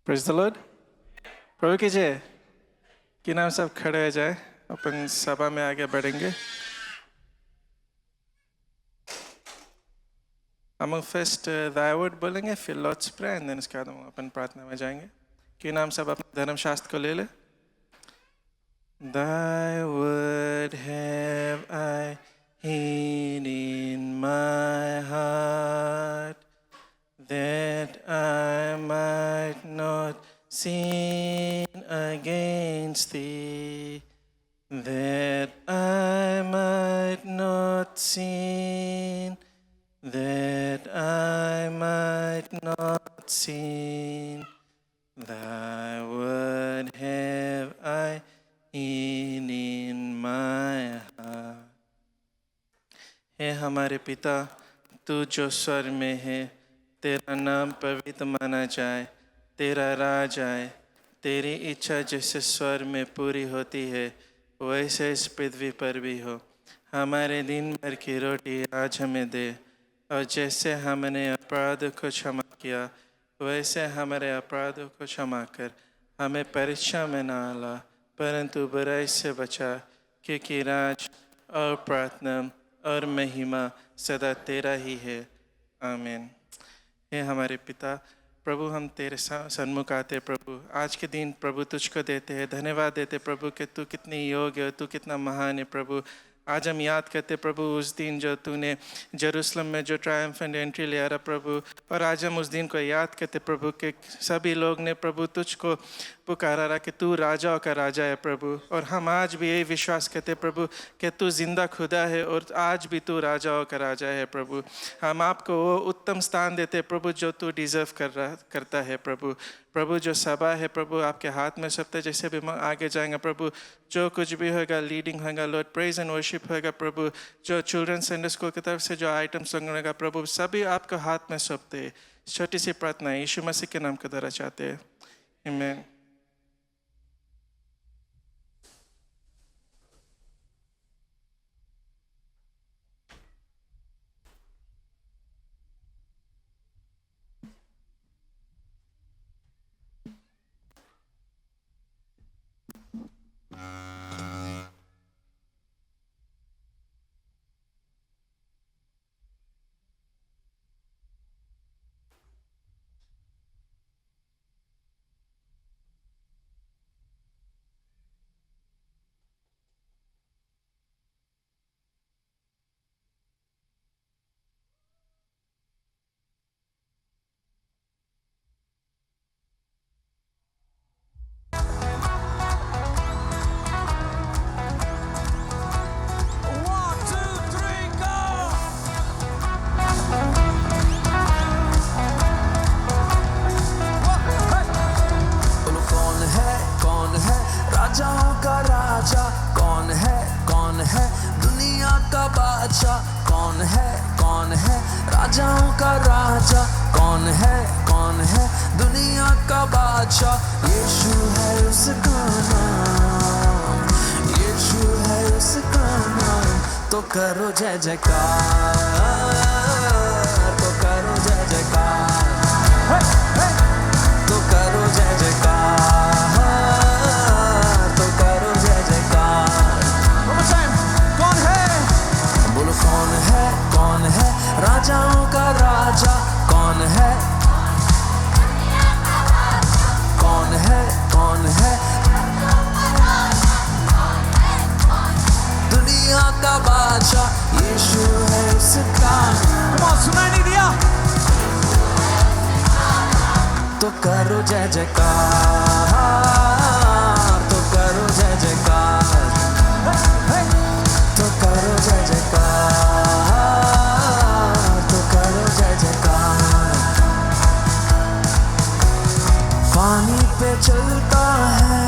Praise the Lord. प्रभु की जय। कि नाम सब खड़े हो जाए, अपन सभा में आगे बढ़ेंगे। हम फर्स्ट दाय वर्ड बोलेंगे, फिर लॉर्ड्स प्रेयर एंड देन उसके बाद हम अपन प्रार्थना में जाएंगे। कि नाम सब अपने धर्म शास्त्र को ले ले। Thy word have I hid in my heart, that I might not sin against thee, that I might not sin, that I might not sin. Thy word have I hid in my heart. हे हमारे पिता, तू जो स्वर्ग में है, तेरा नाम पवित्र माना जाए, तेरा राज आए, तेरी इच्छा जैसे स्वर्ग में पूरी होती है वैसे इस पृथ्वी पर भी हो। हमारे दिन भर की रोटी आज हमें दे, और जैसे हमने अपराध को क्षमा किया वैसे हमारे अपराधों को क्षमा कर। हमें परीक्षा में ना ला, परंतु बुराई से बचा, क्योंकि राज और प्रार्थना और महिमा सदा तेरा ही है। आमीन। हे हमारे पिता, प्रभु हम तेरे सन्मुख आते प्रभु, आज के दिन प्रभु तुझको देते हैं, धन्यवाद देते प्रभु कि तू कितनी योग्य है, तू कितना महान है प्रभु। आज हम याद करते प्रभु उस दिन जो तूने जेरूसलम में जो ट्रायम्फेंट एंट्री लिया रहा प्रभु, और आज हम उस दिन को याद करते प्रभु कि सभी लोग ने प्रभु तुझको पुकारा रहा कि तू राजाओं का राजा है प्रभु। और हम आज भी यही विश्वास करते प्रभु कि तू जिंदा खुदा है और आज भी तू राजाओं का राजा है प्रभु। हम आपको वो उत्तम स्थान देते प्रभु जो तू डिज़र्व करता है प्रभु। प्रभु जो सभा है प्रभु आपके हाथ में सप्ताह जैसे भी हम आगे जाएंगे प्रभु, जो कुछ भी होगा लीडिंग होगा लॉर्ड, प्रेज एंड वर्शिप होगा प्रभु, जो चिल्ड्रन संडे स्कूल की तरफ से जो आइटम सॉन्ग होगा प्रभु, सभी आपको हाथ में सौंपते हैं। छोटी सी प्रार्थना यीशु मसीह के नाम के द्वारा चाहते हैं, आमीन। राजाओं का राजा कौन है दुनिया का बादशाह। यीशु है उसका नाम, यीशु है उसका नाम। तो करो जय जयकार, तो करो जय जयकार, तो करो जय जयकार, तो करो जय जयकार। कौन है? बोलो कौन है राजाओं का राजा कौन है? कौन है दुनिया का बादशाह? यीशु है उसका। सुनाई नहीं दिया? तो करो जय जयकार, तो करो जय जयकार, तो करो जय जयकार, तो करो जय जयकार। पानी पे चलता है,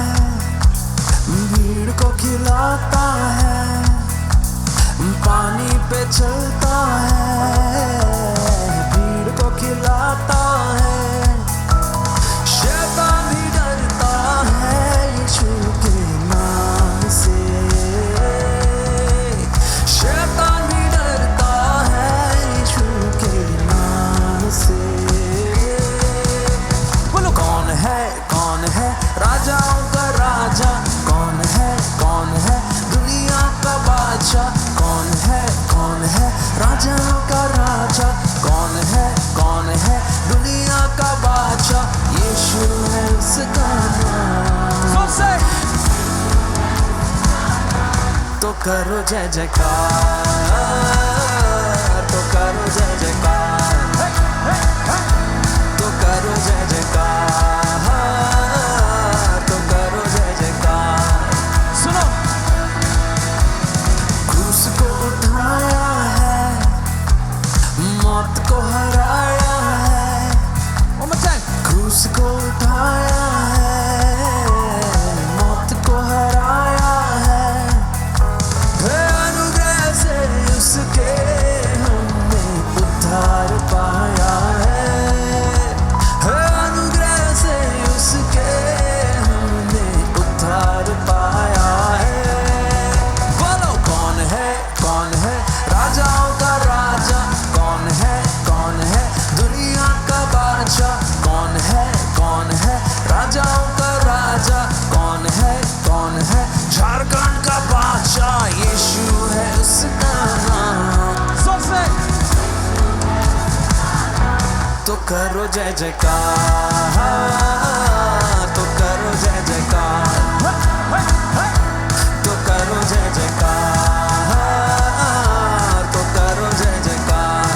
भीड़ को खिलाता है, पानी पे चलता है, भीड़ को खिलाता है। शैतान भी डरता है यीशु के नाम से, शैतान भी डरता है यीशु के नाम से। बोलो कौन है? करो जय जयकार, तो करो जय जयकार, तो करो जय जयकार, तो करो जय जयकार। सुनो, क्रूस को उठाया है, मौत को हराया है, क्रूस को उठाया है, मौत को हराया है, अनुग्रह से उसके हमने उद्धार पाया है, अनुग्रह से उसके हमने उद्धार पाया है। बोलो कौन है राजाओं का राजा, कौन है दुनिया का बादशाह, कौन है राजाओं का राजा, कौन है झारखंड का बादशाह, यीशु है उसका नाम। तो करो जय जयकार, तो करो जय जयकार, तो करो जय जयकार, तो करो जय जयकार,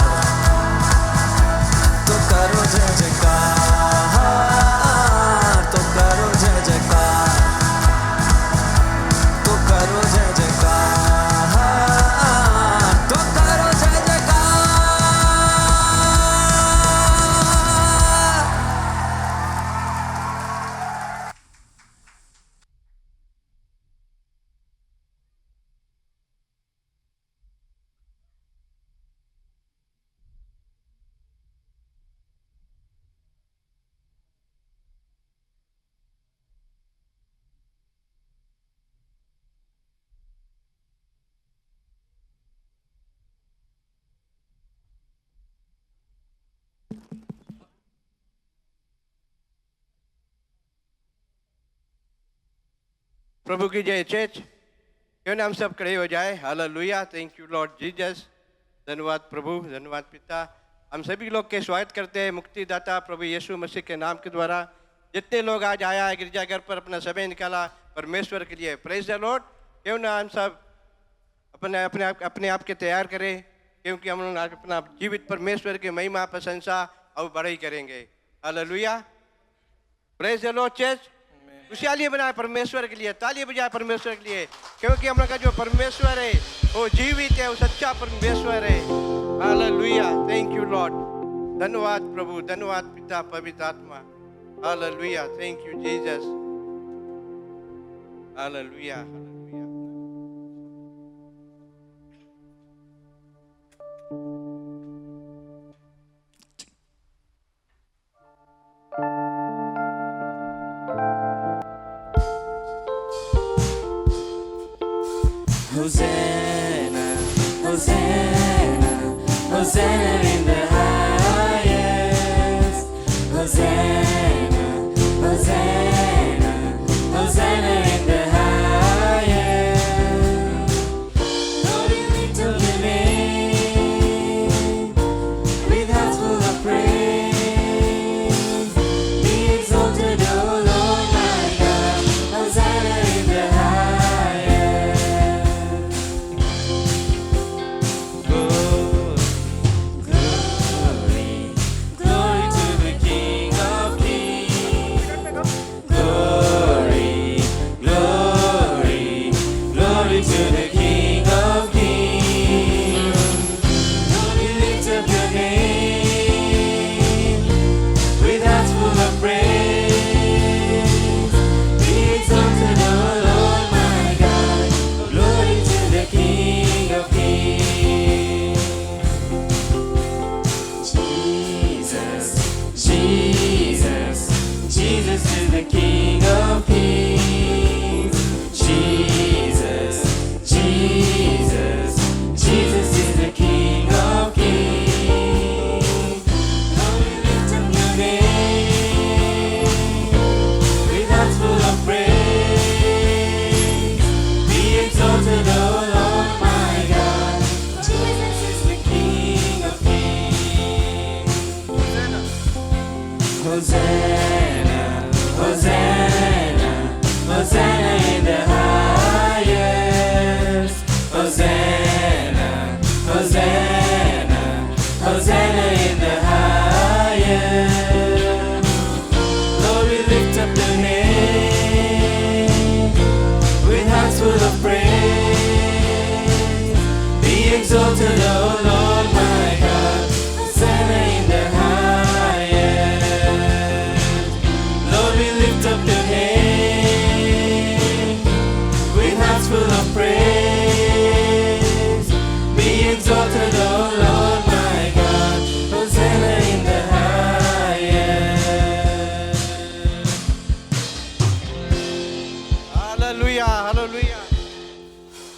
तो करो जय जयकार, तो करो जय जयकार, तो करो जय जयकार, तो करो जय जयकार। प्रभु की जय चर्च। क्यों ना हम सब खड़े हो जाए। Hallelujah, thank you Lord Jesus. धन्यवाद प्रभु, धन्यवाद पिता। हम सभी लोग के स्वागत करते हैं मुक्तिदाता प्रभु यीशु मसीह के नाम के द्वारा। जितने लोग आज आया है गिरजाघर पर अपना समय निकाला परमेश्वर के लिए, प्रेज द लॉर्ड। क्यों ना हम सब अपने आप के तैयार करें, क्योंकि हम लोग अपना जीवित परमेश्वर की महिमा प्रशंसा और बड़ाई करेंगे। Hallelujah, praise the Lord church. खुशहाली बनाए परमेश्वर के लिए, ताली बजाए परमेश्वर के लिए, क्योंकि हम लोग का जो परमेश्वर है वो जीवित है, वो सच्चा परमेश्वर है। Hallelujah, thank you Lord. धन्यवाद प्रभु, धन्यवाद पिता पवित्र आत्मा। Hallelujah, thank you Jesus. Hallelujah, hallelujah. Hosanna, Hosanna, Hosanna in the highest. Hosanna, Hosanna, Hosanna in the highest. Lord, we lift up your name with hearts full of praise. Be exalted, O Lord my God. Hosanna in the highest. Hosanna, Hosanna,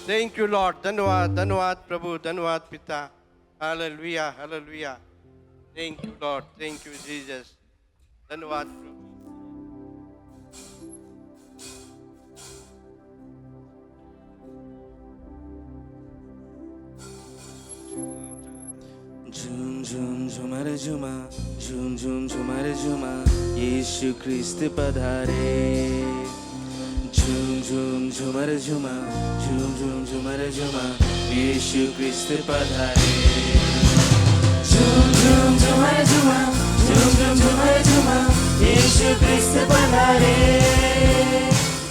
thank you Lord, धन्यवाद धन्यवाद प्रभु, धन्यवाद पिता, hallelujah hallelujah, thank you Lord, thank you Jesus, धन्यवाद प्रभु। झूम झूम झुमर झुमा, झूम झूम झुमर झुमा, यीशु ख्रिस्त पधारे। झूम झूम झुमर झुमा, झूम झूम झुमर झुमा, यीशु ख्रिस्त पधारे। झूम झूम झुमर झुमा, झूम झूम झुमर झुमा, यीशु ख्रिस्त पधारे।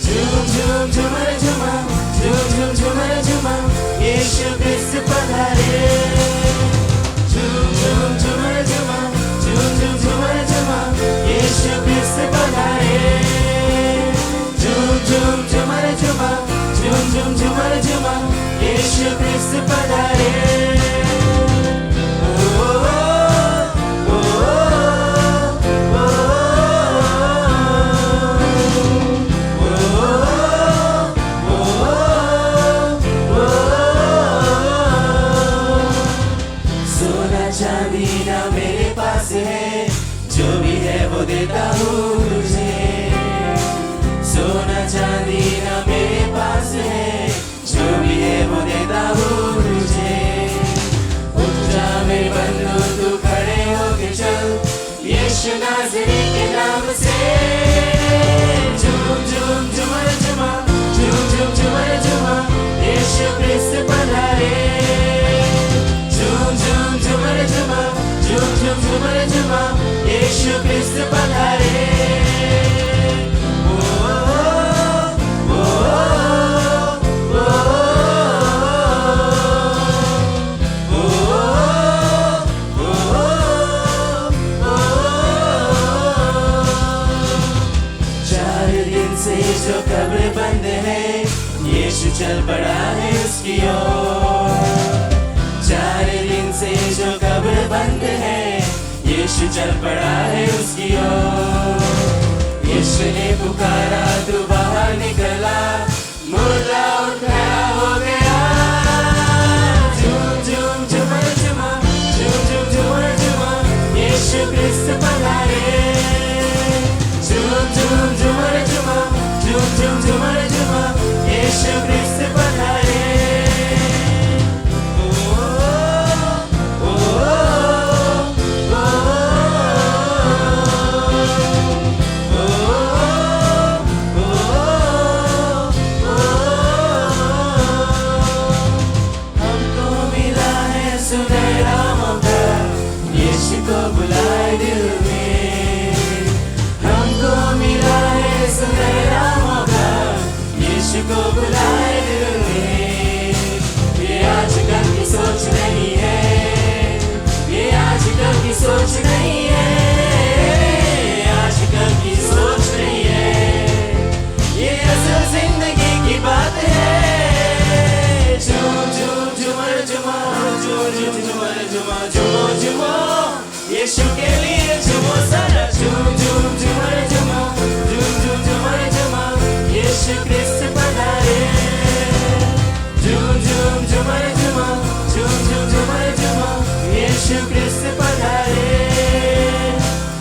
झूम झूम झुमर झुमा, झूम झूम झुमर झुमा, यीशु ख्रिस्त पधारे। झूम झूम झुमर झुमा, झूम झूम झुमर झुमा, यीशु ख्रिस्त पधारे। झूम झूम झुमर झुमा, झूम झूम झुमर झुमा, यीशु ख्रिस्त पधारे। चांदी ना मेरे पास है, जो भी है वो देता हूँ तुझे। सोना चांदी ना मेरे पास है, जो भी है वो देता हूँ तुझे। उठ जा मेरे बंधु तू खड़े होके चल, यीशु नाज़री के नाम से। झूम झूम झुमर झुमा, झूम झूम झुमर झुमा, यीशु ख्रिस्त पधारे। झूम झूम झुमर झुमा, झूम झूम झुमर झुमा, यीशु ख्रिस्त पधारे। जो कब्र बंद है, यीशु चल पड़ा है उसकी ओर। 4 दिन से जो कब्र बंद है, यीशु चल पड़ा है उसकी ओर। यीशु ने पुकारा तू बाहर निकला, मुर्दा उठ खड़ा हो गया। झूम झूम झुमर झुमा, झूम झूम झुमर झुमा, यीशु ख्रिस्त पधारे। झूम झूम झुमर झुमा, झूम झूम झुमर झुमा, यीशु ख्रिस्त पधारे। हमको मिला है सुनहरा मौका, यीशु को बुलाए दिल में। हमको मिला है सुनहरा मौका, यीशु को बुलाए दिल में। ये आजकल की सोच नहीं है, ये आजकल की सोच नहीं है, आजकल की सोच नहीं है, ये असल जिंदगी की बात है। झूम झूम झुमर झुमा, झूम झूम झुमर झुमा, झूमो झूमो, यीशु के लिए झूमो सारा। झूम झूम झुमर झुमा, झूम झूम झुमर झुमा, यीशु ख्रिस्त पधारे। झूम झूम झुमर झुमा, झूम झूम झुमर झुमा, यीशु ख्रिस्त पधारे।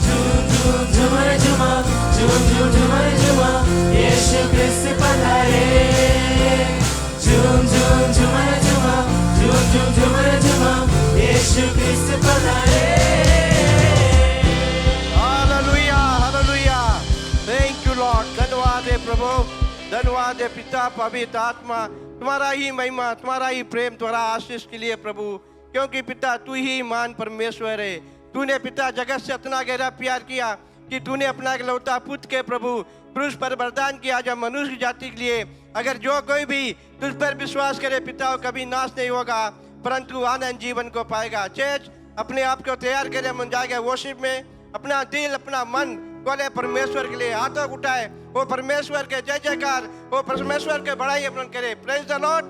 झूम झूम झुमर झुमा, झूम झूम झुमर झुमा, यीशु ख्रिस्त पधारे। झूम झूम झुमर झुमा, झूम झूम झुमर झुमा, यीशु ख्रिस्त पधारे। Hallelujah hallelujah, thank you Lord, धन्यवाद है प्रभु, धन्यवाद है पिता पवित्र आत्मा, तुम्हारा ही महिमा, तुम्हारा ही प्रेम, तुम्हारा आशीष के लिए प्रभु, क्योंकि पिता तू ही महान परमेश्वर है। तूने पिता जगत से इतना गहरा प्यार किया कि तूने अपना इकलौता पुत्र के प्रभु क्रूस पर बलिदान किया, जब मनुष्य जाति के लिए। अगर जो कोई भी तुझ पर विश्वास करे पिता, वो कभी नाश नहीं होगा परंतु आनंद जीवन को पाएगा। चर्च अपने आप को तैयार करे, हम जाएगा वर्शिप में। अपना दिल अपना मन खोले परमेश्वर के लिए, हाथों को उठाए, वो परमेश्वर के जय जयकार, वो परमेश्वर के बड़ाई अपना करे। Praise the Lord,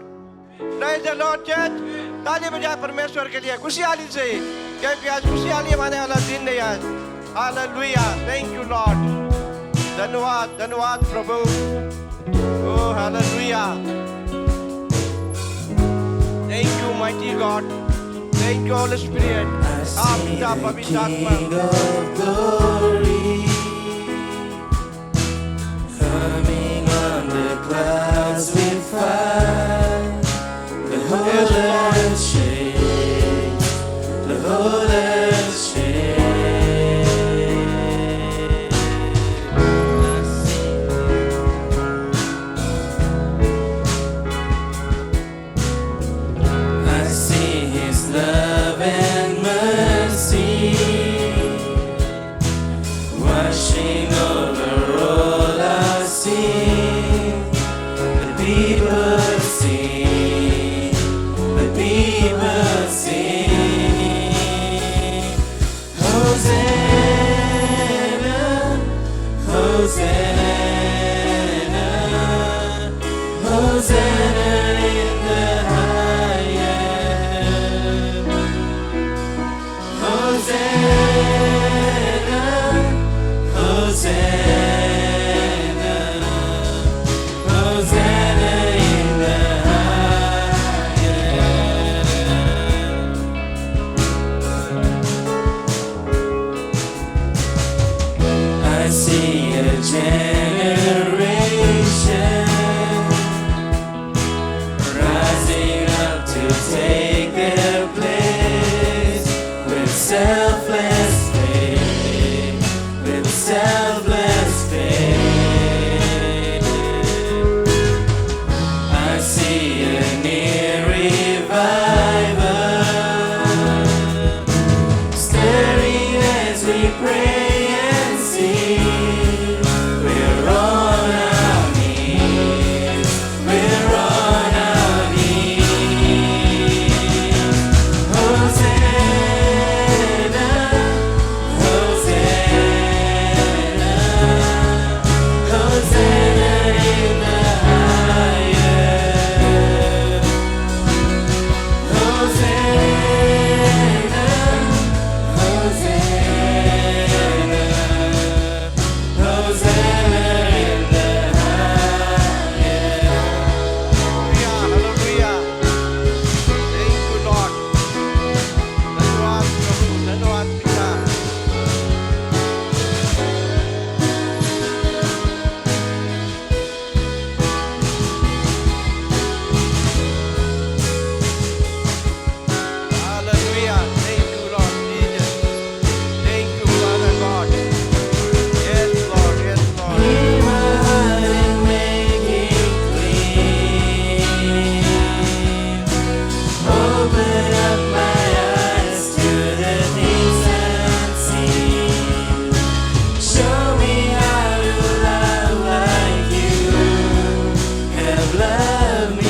praise the Lord church. ताली बजाए परमेश्वर के लिए खुशहाली से, क्योंकि आज खुशहाली माने वाला दिन है आज। हालेलुया, थैंक यू लॉर्ड, धन्यवाद धन्यवाद प्रभु। ओ hallelujah. Thank you, mighty God. Thank you, Holy Spirit. I see Pitta, the Pavitra King Atma. of Glory coming on the clouds with fire. The whole earth shakes. The whole earth shakes. I see His love and mercy washing over all our sin. The people sing, the people sing. Hosanna, Hosanna, Hosanna in the highest. Hosanna, Hosanna, Hosanna in the highest. I see a generation rising up to take their place with selfless faith, with selfless faith. I see a near revival stirring as we pray and sing. We're on our knees, we're on our knees. Hosanna, Hosanna, Hosanna in the highest. Hosanna, Hosanna, Hosanna in the highest. Hallelujah. Thank you, Lord. धन्यवाद प्रभु, धन्यवाद पिता. Hallelujah. Thank you, Lord Jesus. Thank you, Father God. Yes, Lord. Yes, Lord. Hear my heart and make it clean. Open up my eyes to the things unseen. Show me how to love like you have loved me.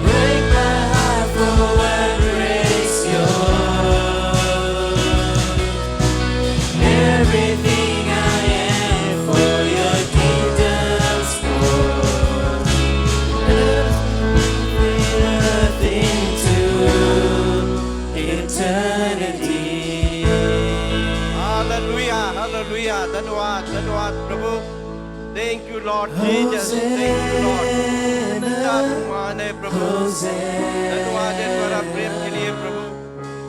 Break my heart for what breaks yours. Everything I am for your kingdom's cause. Nothing to eternity. Hallelujah, hallelujah. धन्यवाद, धन्यवाद प्रभु. Thank you, Lord Jesus. Thank you, Lord. पिता भगवान है प्रभु. धन्यवाद है तुम्हारा प्रेम के लिए प्रभु.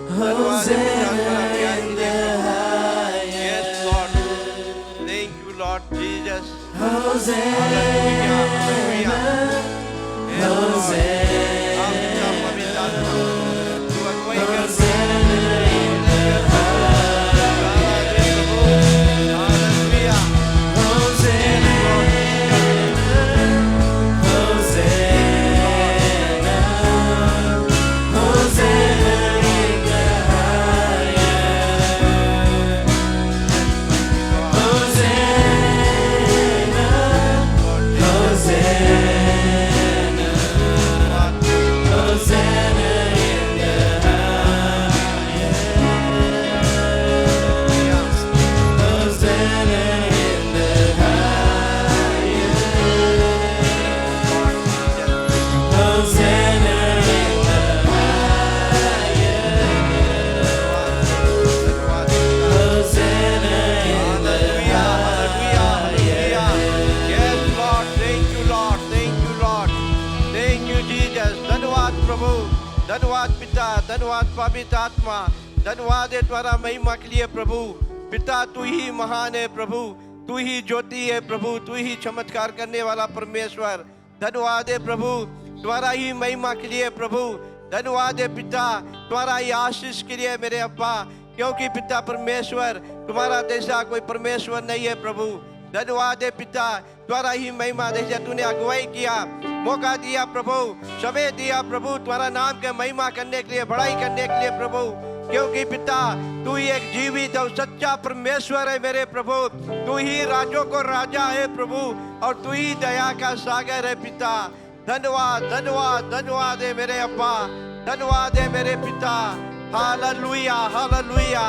धन्यवाद है पिता तुम्हारा प्यार के लिए प्रभु. Yes, Lord. Thank you, Lord Jesus. Hallelujah, hallelujah. Yes, Lord. आप पिता पवित्र आत्मा. तू अगुवाई कर. धन्यवाद पिता, धन्यवाद पवित्र आत्मा, धन्यवाद है तुम्हारा महिमा के लिए प्रभु। पिता तू ही महान है प्रभु, तू ही ज्योति है प्रभु, तू ही चमत्कार करने वाला परमेश्वर। धन्यवाद है प्रभु तुम्हारा ही महिमा के लिए प्रभु। धन्यवाद है पिता तुम्हारा ही आशीष के लिए मेरे अब्बा, क्योंकि पिता परमेश्वर तुम्हारा जैसा कोई परमेश्वर नहीं है प्रभु। धन्यवाद है पिता तुम्हारा ही महिमा, जैसे तूने अगुवाई किया, मौका दिया प्रभु, समय दिया प्रभु तुम्हारा नाम के महिमा करने के लिए, बड़ाई करने के लिए प्रभु, क्योंकि पिता तू ही एक जीवित और सच्चा परमेश्वर है मेरे प्रभु। तू ही राजों को राजा है प्रभु, और तू ही दया का सागर है पिता। धन्यवाद धन्यवाद धन्यवाद है मेरे अब्बा, धन्यवाद है मेरे पिता। Hallelujah hallelujah.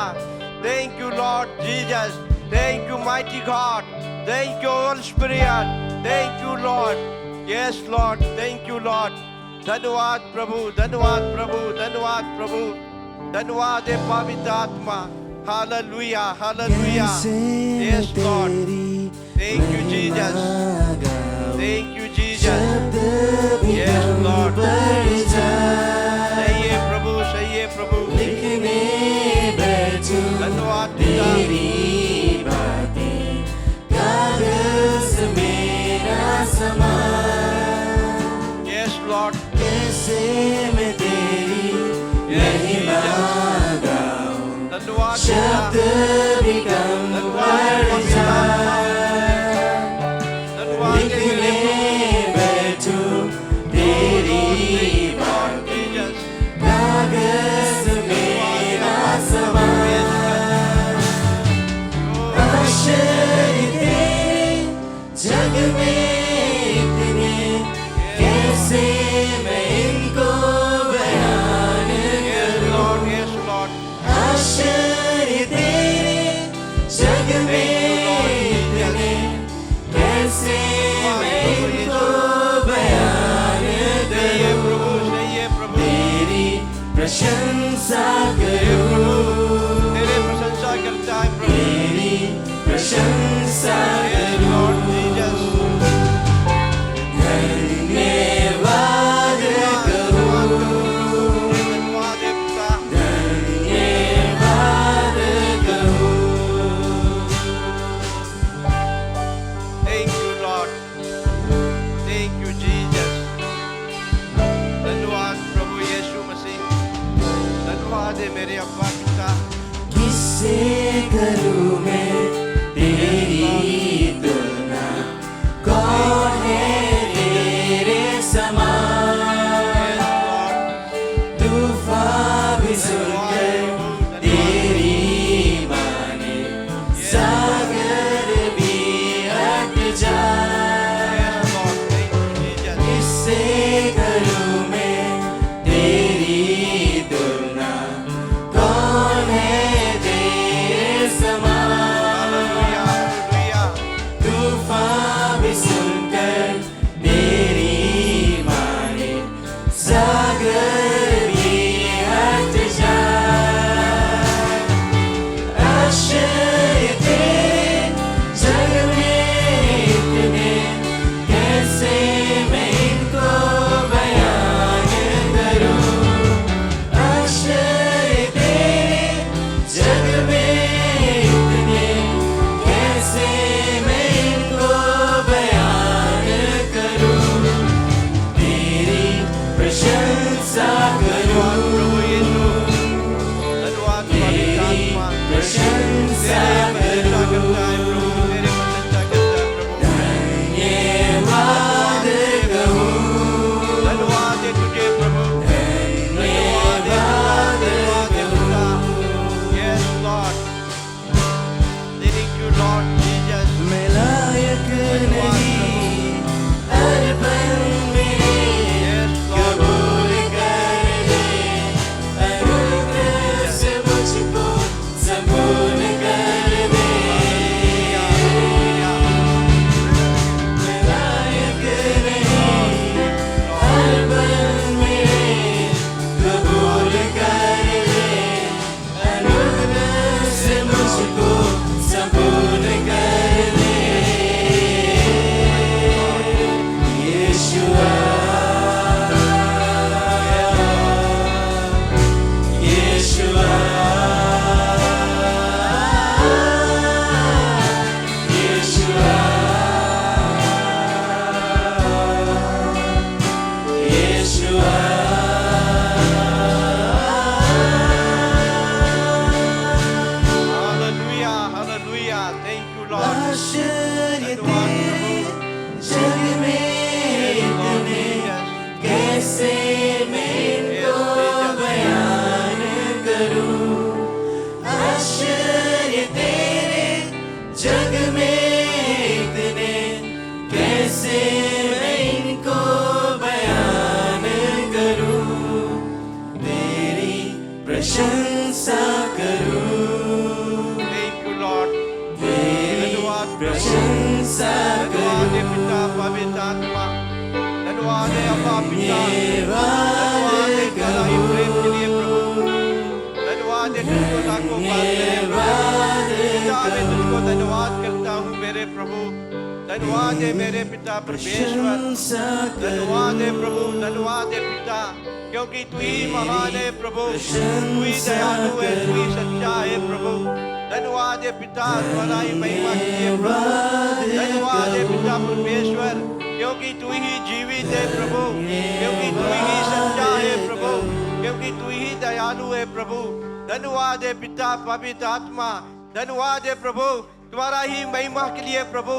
Thank you Lord Jesus, thank you mighty God, thank you Holi spirit, thank you Lord. Yes Lord, thank you Lord. धन्यवाद प्रभु, धन्यवाद प्रभु, धन्यवाद प्रभु, धन्यवाद है पवित्र आत्मा। Hallelujah hallelujah. Yes Lord, thank you Jesus, thank you Jesus. Yes Lord, सही है प्रभु, सही है प्रभु। धन्यवाद पिता। यस लॉर्ड, कैसे मैं तेरी महिमा गाऊं, धन्यवाद शब्द भी कम पड़ जाए। लिखने बैठूं तेरी बातें, कागज मेरा समान। आश्चर्य तेरे जग में इतने, कैसे मैं इनको बयान करूं। आश्चर्य तेरे जग में इतने, कैसे मैं इनको बयान करूं। तेरी प्रशंसा करूं, तेरे प्रशंसा करता है प्रभु। तेरी प्रशंसा करूं। धन्यवाद करूं, धन्यवाद है पिता। धन्यवाद करूं। Thank you Lord, thank you Jesus। धन्यवाद प्रभु यीशु मसीह, धन्यवाद है मेरे अब्बा पिता। किससे करूं मैं तेरी तुलना, कौन है तेरे समान। तूफान भी सुनकर तेरी माने, सागर भी हट जाए। किससे करूं मैं तेरी तुलना, कौन है तेरे समान। आश्चर्य तेरे जग में इतने, कैसे मैं इनको बयान करूं, तेरी प्रशंसा करूं, थैंक यू लॉर्ड। तेरी धन्यवाद प्रशंसा धन्यवाद हे करूं। पिता पवित्र आत्मा, धन्यवाद हे अब्बा पिता, ये धन्यवाद हे वादे तुम्हारा ही प्रेम के लिए प्रभु, धन्यवाद हे तुझको लाखों बार मेरे पिता, मैं तुझको धन्यवाद करता हूँ मेरे प्रभु, धन्यवाद है मेरे पिता परमेश्वर, धन्यवाद है प्रभु, धन्यवाद है पिता, क्योंकि तू ही महान है प्रभु, तू ही दयालु है, तू ही सच्चा है प्रभु, धन्यवाद है पिता तुम्हारा ही महिमा के लिए प्रभु, धन्यवाद है पिता परमेश्वर, क्योंकि तू ही जीवित है प्रभु, क्योंकि तू ही सच्चा है प्रभु, क्योंकि तू ही दयालु है प्रभु, धन्यवाद है पिता पवित्र आत्मा, धन्यवाद है प्रभु तुम्हारा ही महिमा के लिए प्रभु,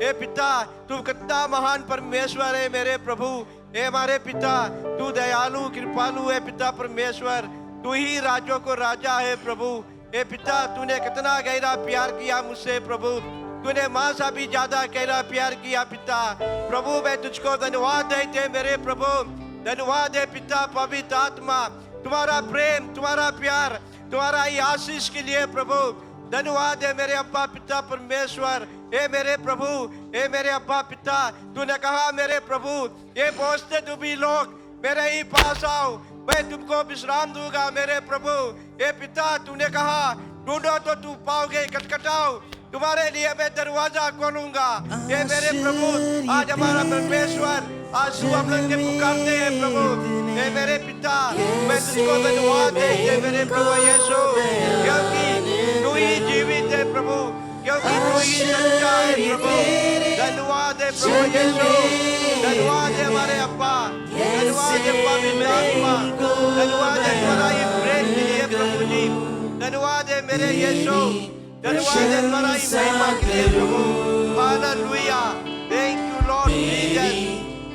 हे पिता तू कितना महान परमेश्वर है मेरे प्रभु, हे हमारे पिता तू दयालु कृपालु है पिता परमेश्वर, तू ही राजों को राजा है प्रभु, हे पिता तूने कितना गहरा प्यार किया मुझसे प्रभु, तूने माँ से भी ज्यादा गहरा प्यार किया पिता, प्रभु मैं तुझको धन्यवाद देते मेरे प्रभु, धन्यवाद है पिता पवित्र आत्मा, तुम्हारा प्रेम तुम्हारा प्यार तुम्हारा ही आशीष के लिए प्रभु, धन्यवाद है मेरे अब्बा पिता परमेश्वर, हे मेरे प्रभु, हे मेरे अब्बा पिता, तूने कहा मेरे प्रभु ये पहुंचते डूबी लोग मेरे ही पास आओ, मैं तुमको विश्राम दूंगा मेरे प्रभु, हे पिता तूने कहा ढूंढो तो तू पाओगे, खटखटाओ तुम्हारे लिए मैं दरवाजा खोलूंगा, ये मेरे प्रभु आज हमारा परमेश्वर आज तू हम लोग के पुकारते हैं प्रभु, हे मेरे पिता मैं तुझको धन्यवाद देते मेरे प्रभु यीशु, क्योंकि तू ही जीवित है प्रभु, क्योंकि तू ही सच्चा है प्रभु, धन्यवाद है प्रभु यीशु, धन्यवाद है हमारे अब्बा, धन्यवाद है पवित्र आत्मा, धन्यवाद है तुम्हारा ही प्रेम के लिए प्रभु जी, धन्यवाद है मेरे यीशु, धन्यवाद है तुम्हारा ही महिमा के लिए प्रभु, hallelujah, thank you Lord Jesus,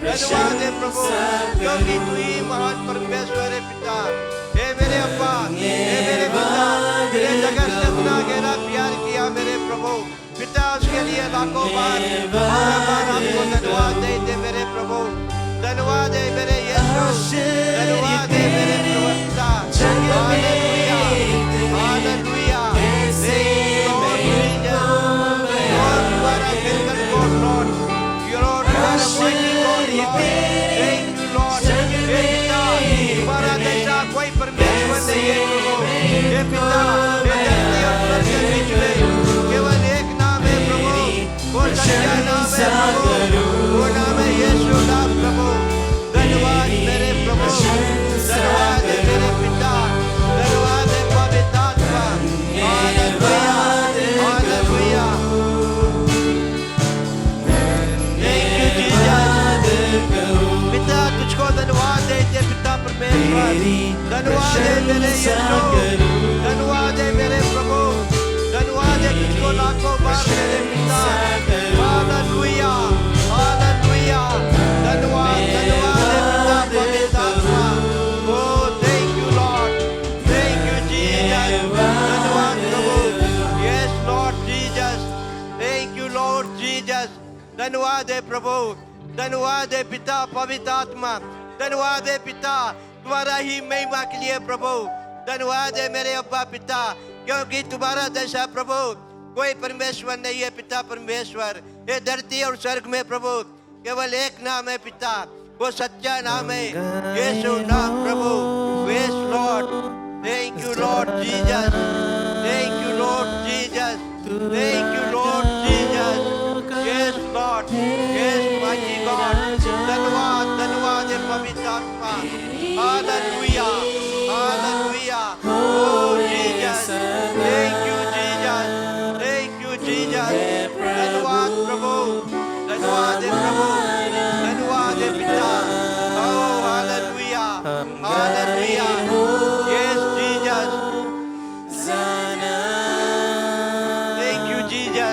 धन्यवाद है प्रभु, क्योंकि तू ही महान परमेश्वर है पिता, हे मेरे अब्बा, हे मेरे पिता, मेरे जगत से इतना गहरा प्यार किया मेरे प्रभु, पिता उसके लिए लाखों बार आपको धन्यवाद देते मेरे प्रभु, धन्यवाद है मेरे यीशु, धन्यवाद है मेरे प्रभु पिता, hallelujah, hallelujah, Lord Jesus, Lord तुम्हारा मिलकर गॉड लॉर्ड, लॉर्ड तुम्हारा mighty God Lord, thank you Lord, हे पिता तुम्हारा जैसा कोई परमेश्वर नहीं है प्रभु, हे पिता हे धरती और स्वर्ग के बीच में केवल एक नाम है प्रभु, वो सच्चा नाम है प्रभु, वो नाम है यीशु नाम प्रभु, धन्यवाद मेरे प्रभु, धन्यवाद है मेरे पिता, धन्यवाद है पवित्र आत्मा, hallelujah, hallelujah, thank you Jesus, पिता तुझको धन्यवाद देते पिता परमेश्वर, धन्यवाद है मेरे यीशु, धन्यवाद है मेरे प्रभु, धन्यवाद है तुझको लाखों बार मेरे पिता, हालेलुया, हालेलुया, धन्यवाद धन्यवाद है पिता पवित्र आत्मा, ओ thank you Lord, thank you Jesus, धन्यवाद प्रभु, yes Lord Jesus, thank you Lord Jesus, धन्यवाद है प्रभु, धन्यवाद है पिता पवित्र आत्मा, धन्यवाद है पिता तुम्हारा ही महिमा के लिए प्रभु, धन्यवाद है मेरे अब्बा पिता, क्योंकि तुम्हारा जैसा प्रभु कोई परमेश्वर नहीं है पिता परमेश्वर, ये धरती और स्वर्ग में प्रभु केवल एक नाम है पिता, वो सच्चा नाम है यीशु नाम प्रभु, yes Lord, thank you Lord Jesus, thank you Lord Jesus, thank you Lord Jesus, yes Lord, yes mighty God, धन्यवाद धन्यवाद है पवित्र आत्मा, हालेलुया, हालेलुया, ओ Jesus, thank you Jesus, thank you Jesus, धन्यवाद प्रभु, धन्यवाद है प्रभु, धन्यवाद है पिता, ओ hallelujah, hallelujah, yes Jesus, thank you Jesus,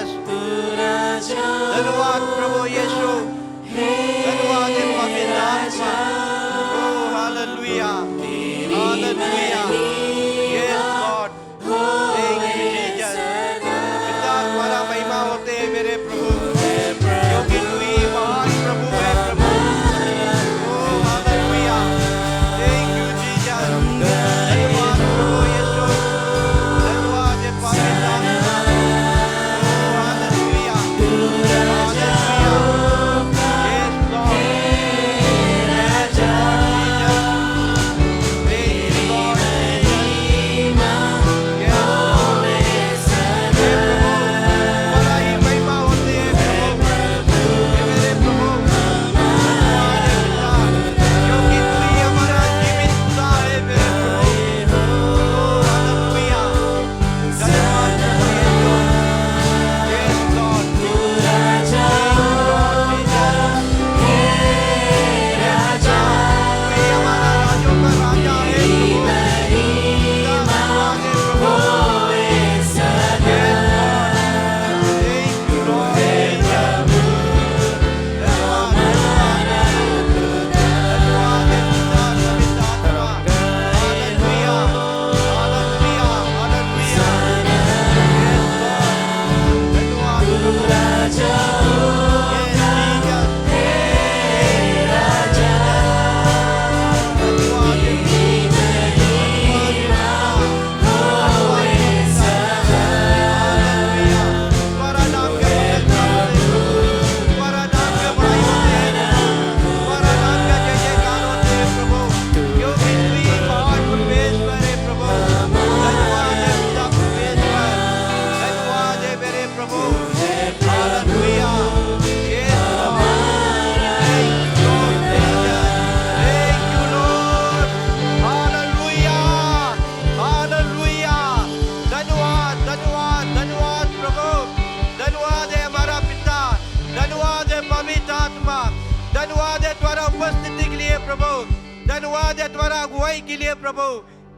धन्यवाद है तुम्हारा अगुवाई के लिए प्रभु।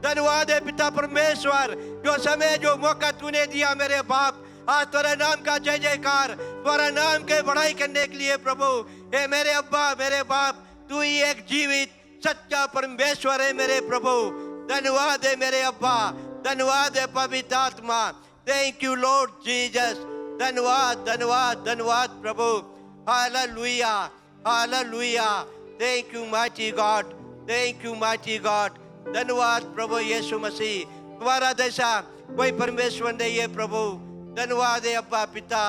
धन्यवाद है पिता परमेश्वर, जो समय जो मौका तूने दिया मेरे बाप, आज तुम्हारे नाम का जय जयकार, तुम्हारा नाम के बढ़ाई करने के लिए प्रभु। हे मेरे अब्बा मेरे बाप, तू ही एक जीवित सच्चा परमेश्वर है मेरे प्रभु। धन्यवाद है मेरे अब्बा, धन्यवाद है पवित्र आत्मा। Thank you Lord Jesus. धन्यवाद धन्यवाद धन्यवाद प्रभु। Hallelujah hallelujah. Thank you mighty God, thank you mighty God. धन्यवाद प्रभु यीशु मसीह, तुम्हारा जैसा कोई परमेश्वर नहीं है प्रभु। धन्यवाद है अब्बा पिता।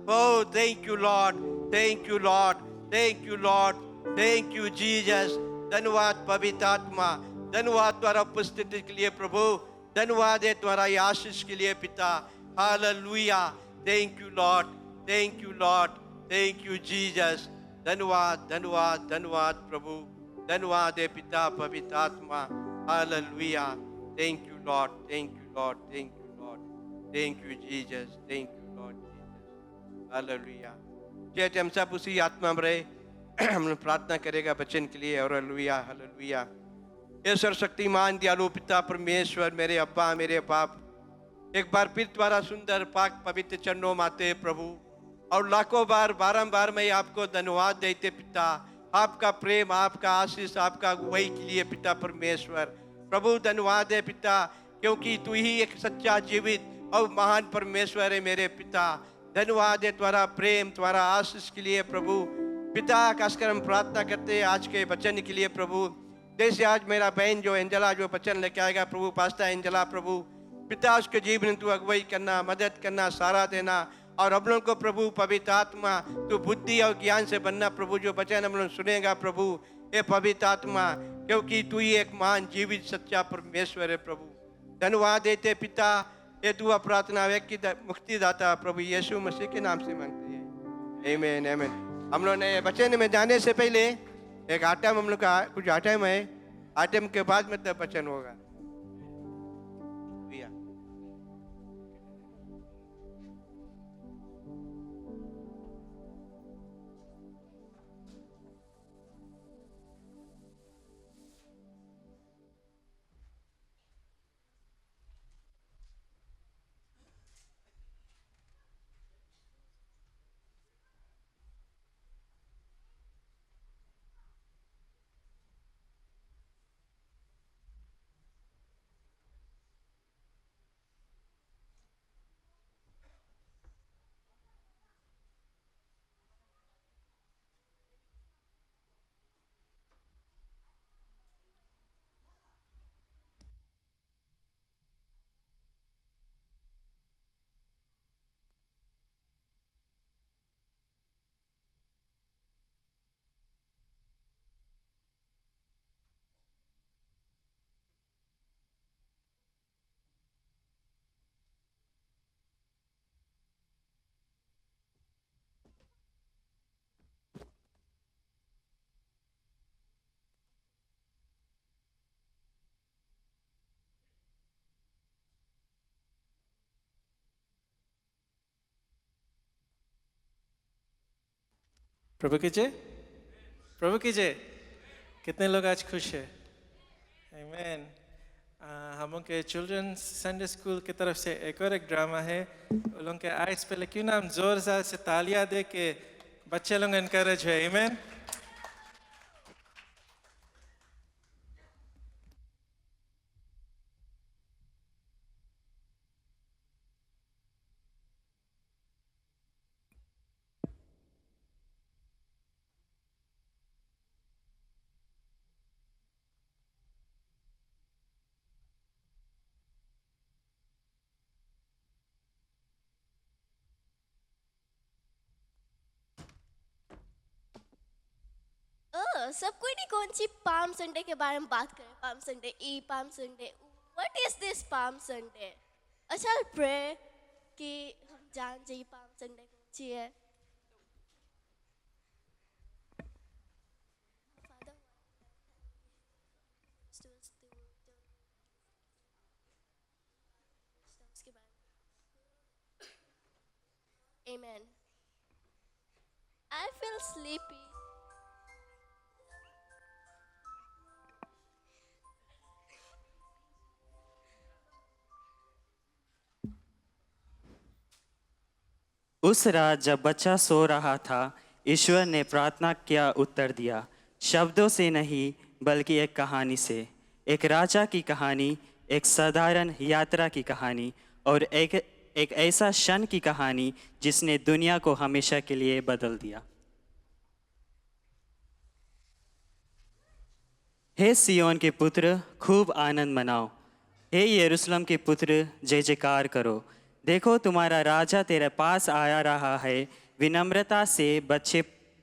Oh thank you Lord, thank you Lord, thank you Lord, thank you Jesus. धन्यवाद पवित्र आत्मा, धन्यवाद तुम्हारा उपस्थिति के लिए प्रभु। धन्यवाद है तुम्हारा आशीष के लिए पिता। Hallelujah. Thank you Lord, thank you Lord, thank you Jesus. धन्यवाद धन्यवाद धन्यवाद प्रभु। धन्यवाद है पिता पवित्र आत्मा। Hallelujah. Thank you Lord, thank you Lord, thank you Lord, thank you Jesus, thank you Lord Jesus. Hallelujah. Chat हम सब उसी आत्मा में रहे। हम लोग प्रार्थना करेगा बच्चन के लिए। और हालेलुया हालेलुया। हे सर्वशक्तिमान दयालु पिता परमेश्वर, मेरे अब्बा मेरे बाप, एक बार फिर तुम्हारा सुंदर पाक पवित्र चरणों में आते प्रभु, और लाखों बार बारंबार मैं आपको धन्यवाद देते पिता। आपका प्रेम, आपका आशीष, आपका अगुवाई के लिए पिता परमेश्वर। प्रभु धन्यवाद है पिता, क्योंकि तू ही एक सच्चा जीवित और महान परमेश्वर है मेरे पिता। धन्यवाद है तुम्हारा प्रेम, तुम्हारा आशीष के लिए प्रभु पिता। खासकर हम प्रार्थना करते हैं आज के वचन के लिए प्रभु। जैसे आज मेरा बहन जो एंजला जो वचन लेके आएगा प्रभु, पास्ता एंजला प्रभु पिता, उसके जीवन तू अगुवाई करना, मदद करना, सहारा देना। और हम लोग को प्रभु पवित्र आत्मा तू बुद्धि और ज्ञान से बनना प्रभु। जो वचन हम लोग सुनेगा प्रभु, ये पवित्र आत्मा, क्योंकि तू ही एक महान जीवित सच्चा परमेश्वर है प्रभु। धन्यवाद देते पिता। ये दुआ प्रार्थना व्यक्ति मुक्तिदाता प्रभु यीशु मसीह के नाम से मांगते हैं, आमीन आमीन। हम लोग ने वचन में जाने से पहले एक आइटम, हम लोग का कुछ आइटम है, आइटम के बाद मतलब वचन होगा। प्रभु की जय, प्रभु की जय। कितने लोग आज खुश है? आमीन। हम लोग के चिल्ड्रंस संडे स्कूल की तरफ से एक और एक ड्रामा है। उन लोगों के आइस पे क्यों ना हम जोरदार से तालियां दे के बच्चे लोग एनकरेज है। आमीन। सब कोई नहीं कौन सी पाम संडे के बारे में बात करें। Palm Sunday, E palm Sunday, what is this palm Sunday? अच्छा प्रे कि हम जान जाइए पाम संडे कौन सी है। Amen. I feel sleepy. उस रात जब बच्चा सो रहा था, ईश्वर ने प्रार्थना किया, उत्तर दिया, शब्दों से नहीं बल्कि एक कहानी से। एक राजा की कहानी, एक साधारण यात्रा की कहानी और एक ऐसा क्षण की कहानी जिसने दुनिया को हमेशा के लिए बदल दिया। हे सियोन के पुत्र, खूब आनंद मनाओ। हे यरूशलेम के पुत्र, जय जयकार करो। देखो, तुम्हारा राजा तेरे पास आया रहा है, विनम्रता से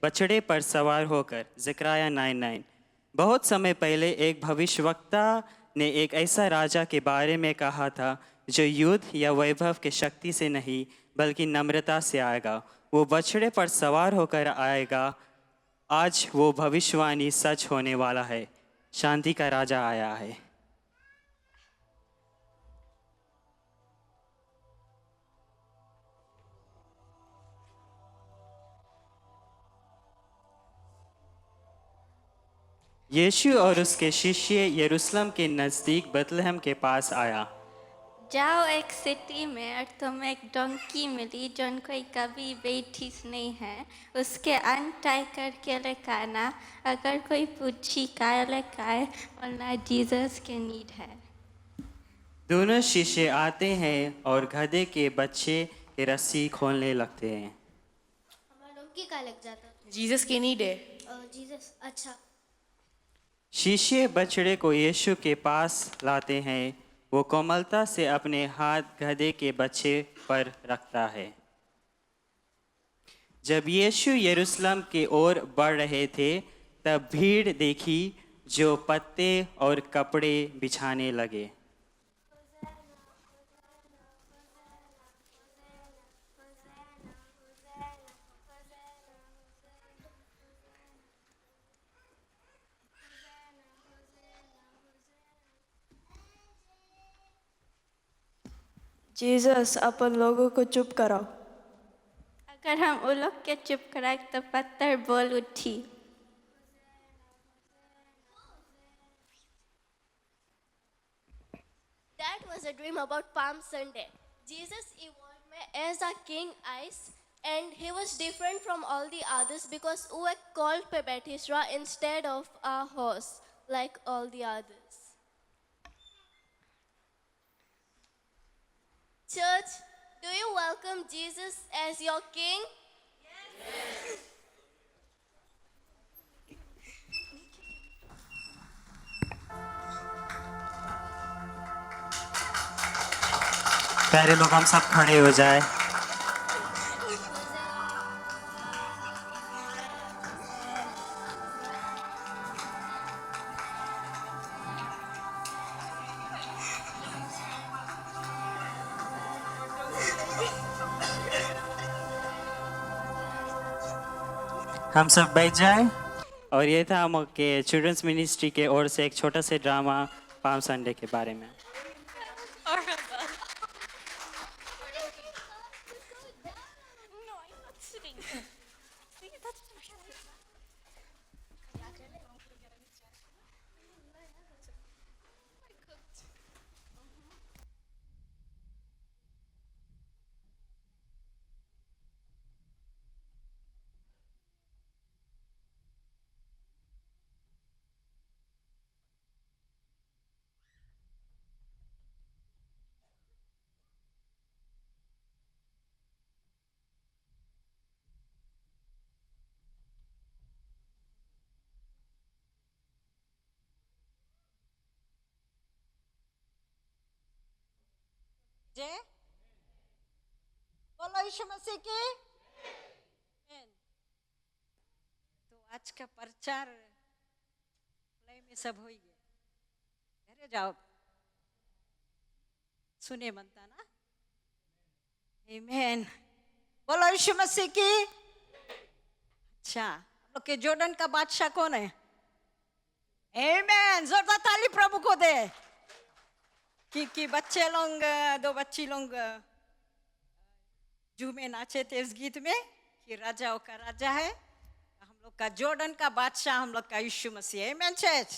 बछड़े पर सवार होकर। ज़करिया 9:9। बहुत समय पहले एक भविष्यवक्ता ने एक ऐसा राजा के बारे में कहा था जो युद्ध या वैभव के शक्ति से नहीं बल्कि नम्रता से आएगा। वो बछड़े पर सवार होकर आएगा। आज वो भविष्यवाणी सच होने वाला है। शांति का राजा आया है। यीशु और उसके शिष्य यरूशलेम के नज़दीक बethlehem के पास आया। जाओ एक सिटी में और तुम्हें एक डोंकी मिली जो कोई कभी बैठी नहीं है, उसके अनटाई करके लेकर आना। अगर कोई पूछी काय लेकर आए, बोलना जीसस के नीड है। दोनों शिष्य आते हैं और गधे के बच्चे की रस्सी खोलने लगते हैं। हमारा डोंकी का लग जाता। जीसस की नीड है। जीसस, अच्छा। शिष्य बछड़े को यीशु के पास लाते हैं। वो कोमलता से अपने हाथ गधे के बच्चे पर रखता है। जब यीशु यरूशलेम की ओर बढ़ रहे थे, तब भीड़ देखी जो पत्ते और कपड़े बिछाने लगे। जीसस, अपन लोगों को चुप कराओ। अगर हम उन लोग के चुप कराए तो पत्थर बोल उठी। That was a dream about Palm Sunday. Jesus evolved as a king ice, and he was different from all the others because we were called Pebetisra instead of a horse like all the others. Church, do you welcome Jesus as your king? Yes. प्यारे लोग, हम सब खड़े हो जाए। हम सब बैठ जाए। और ये था हम के चिल्ड्रंस मिनिस्ट्री के ओर से एक छोटा सा ड्रामा पाम संडे के बारे में। जय बोलो यीशु मसीह की। तो आज का प्रचार लय में सब हो गया। घरे जाओ, सुने मनता ना। आमीन। बोलो यीशु मसीह की। अच्छा, हम लोग के जॉर्डन का बादशाह कौन है? आमीन। जोरदार ताली प्रभु को दे। कि बच्चे लोग, दो बच्ची लोग जू में नाचे थे इस गीत में कि राजाओं का राजा है। हम लोग का जॉर्डन का बादशाह हम लोग का यीशु मसीह है। आमीन चर्च।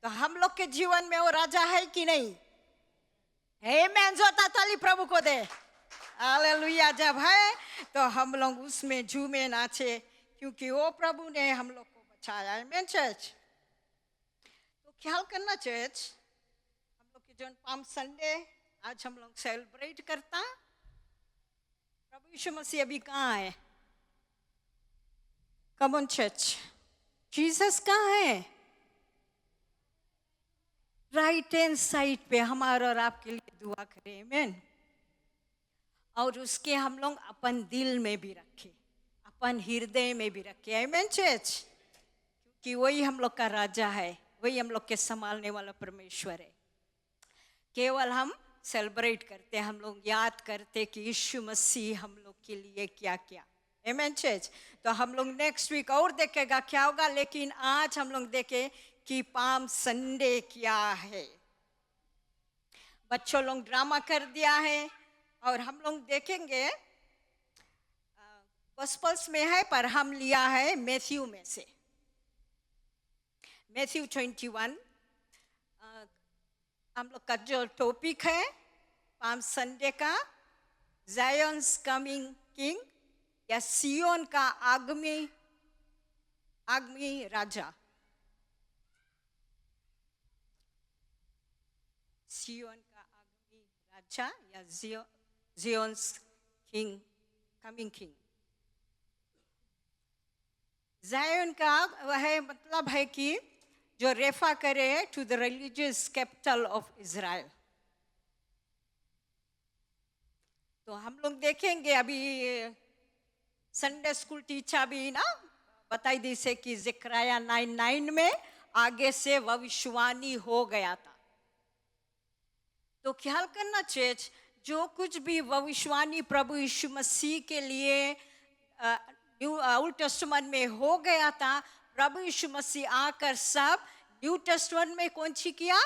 तो हम लोग के जीवन में वो राजा है कि नहीं? आमीन। जोरदार ताली प्रभु को दे। हालेलुया। जब है तो हम लोग उसमें झूमे नाचे, क्योंकि वो प्रभु ने हम लोग को बचाया। आमेन चर्च। तो ख्याल करना चर्च, हम लोग की जो पाम संडे आज हम लोग सेलिब्रेट करता, प्रभु यीशु मसीह अभी कहाँ है? कम ऑन चर्च, जीसस कहाँ है? राइट हैंड साइड पे हमारा और आपके लिए दुआ करें। आमेन। और उसके हम लोग अपन दिल में भी रखे, अपन हृदय में भी रखे। आमेन चर्च। क्योंकि वही हम लोग का राजा है, वही हम लोग के संभालने वाला परमेश्वर है। केवल हम सेलिब्रेट करते, हम लोग याद करते कि यीशु मसीह हम लोग के लिए क्या किया। आमेन चर्च। तो हम लोग नेक्स्ट वीक और देखेगा क्या होगा, लेकिन आज हम लोग देखें कि पाम संडे क्या है। बच्चों लोग ड्रामा कर दिया है और हम लोग देखेंगे गॉस्पेल्स में है, पर हम लिया है मैथ्यू में से, मैथ्यू 21। हम लोग का जो टॉपिक है पाम संडे का, ज़ायन्स कमिंग किंग, या सियोन का आगमी राजा। सियोन का आगमी राजा या Zion's king, coming king. Zion का वह मतलब है कि जो रेफा करे to the religious capital of Israel. तो हम लोग देखेंगे अभी संडे स्कूल टीचर भी ना बताई दी से कि ज़करिया 9:9 में आगे से भविष्यवाणी हो गया था। तो ख्याल करना चाहिए, जो कुछ भी भविष्यवाणी प्रभु यीशु मसीह के लिए ओल्ड टेस्टामेंट में हो गया था, प्रभु यीशु मसीह आकर सब न्यू टेस्टामेंट में कौन सी किया?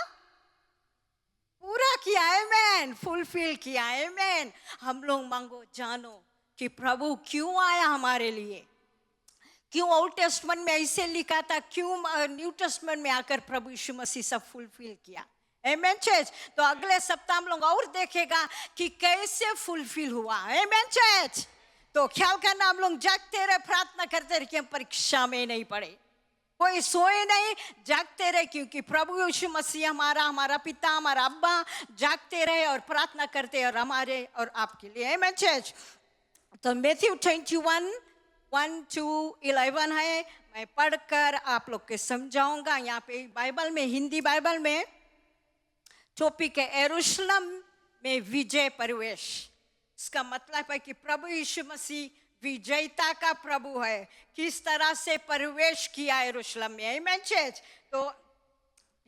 पूरा किया। आमेन। फुलफिल किया। आमेन। हम लोग मांगो जानो कि प्रभु क्यों आया हमारे लिए, क्यों ओल्ड टेस्टामेंट में ऐसे लिखा था, क्यों न्यू टेस्टामेंट में आकर प्रभु यीशु मसीह सब फुलफिल किया। आमेन चर्च। तो अगले सप्ताह हम लोग और देखेगा कि कैसे फुलफिल हुआ। Amen church. तो ख्याल करना, हम लोग जागते रहे, प्रार्थना करते रहे कि हम परीक्षा में नहीं पड़े, कोई सोए नहीं, जागते रहे, क्योंकि प्रभु यीशु मसीह हमारा पिता, हमारा अब्बा जागते रहे और प्रार्थना करते और हमारे और आपके लिए। आमेन चर्च। तो मैथ्यू 21:1-11 है, मैं पढ़कर आप लोग के समझाऊंगा। यहाँ पे बाइबल में, हिंदी बाइबल में टॉपिक है यरूशलेम में विजय प्रवेश। इसका मतलब है कि प्रभु यीशु मसीह विजयता का प्रभु है, किस तरह से प्रवेश किया यरूशलेम में। आमेन चर्च। तो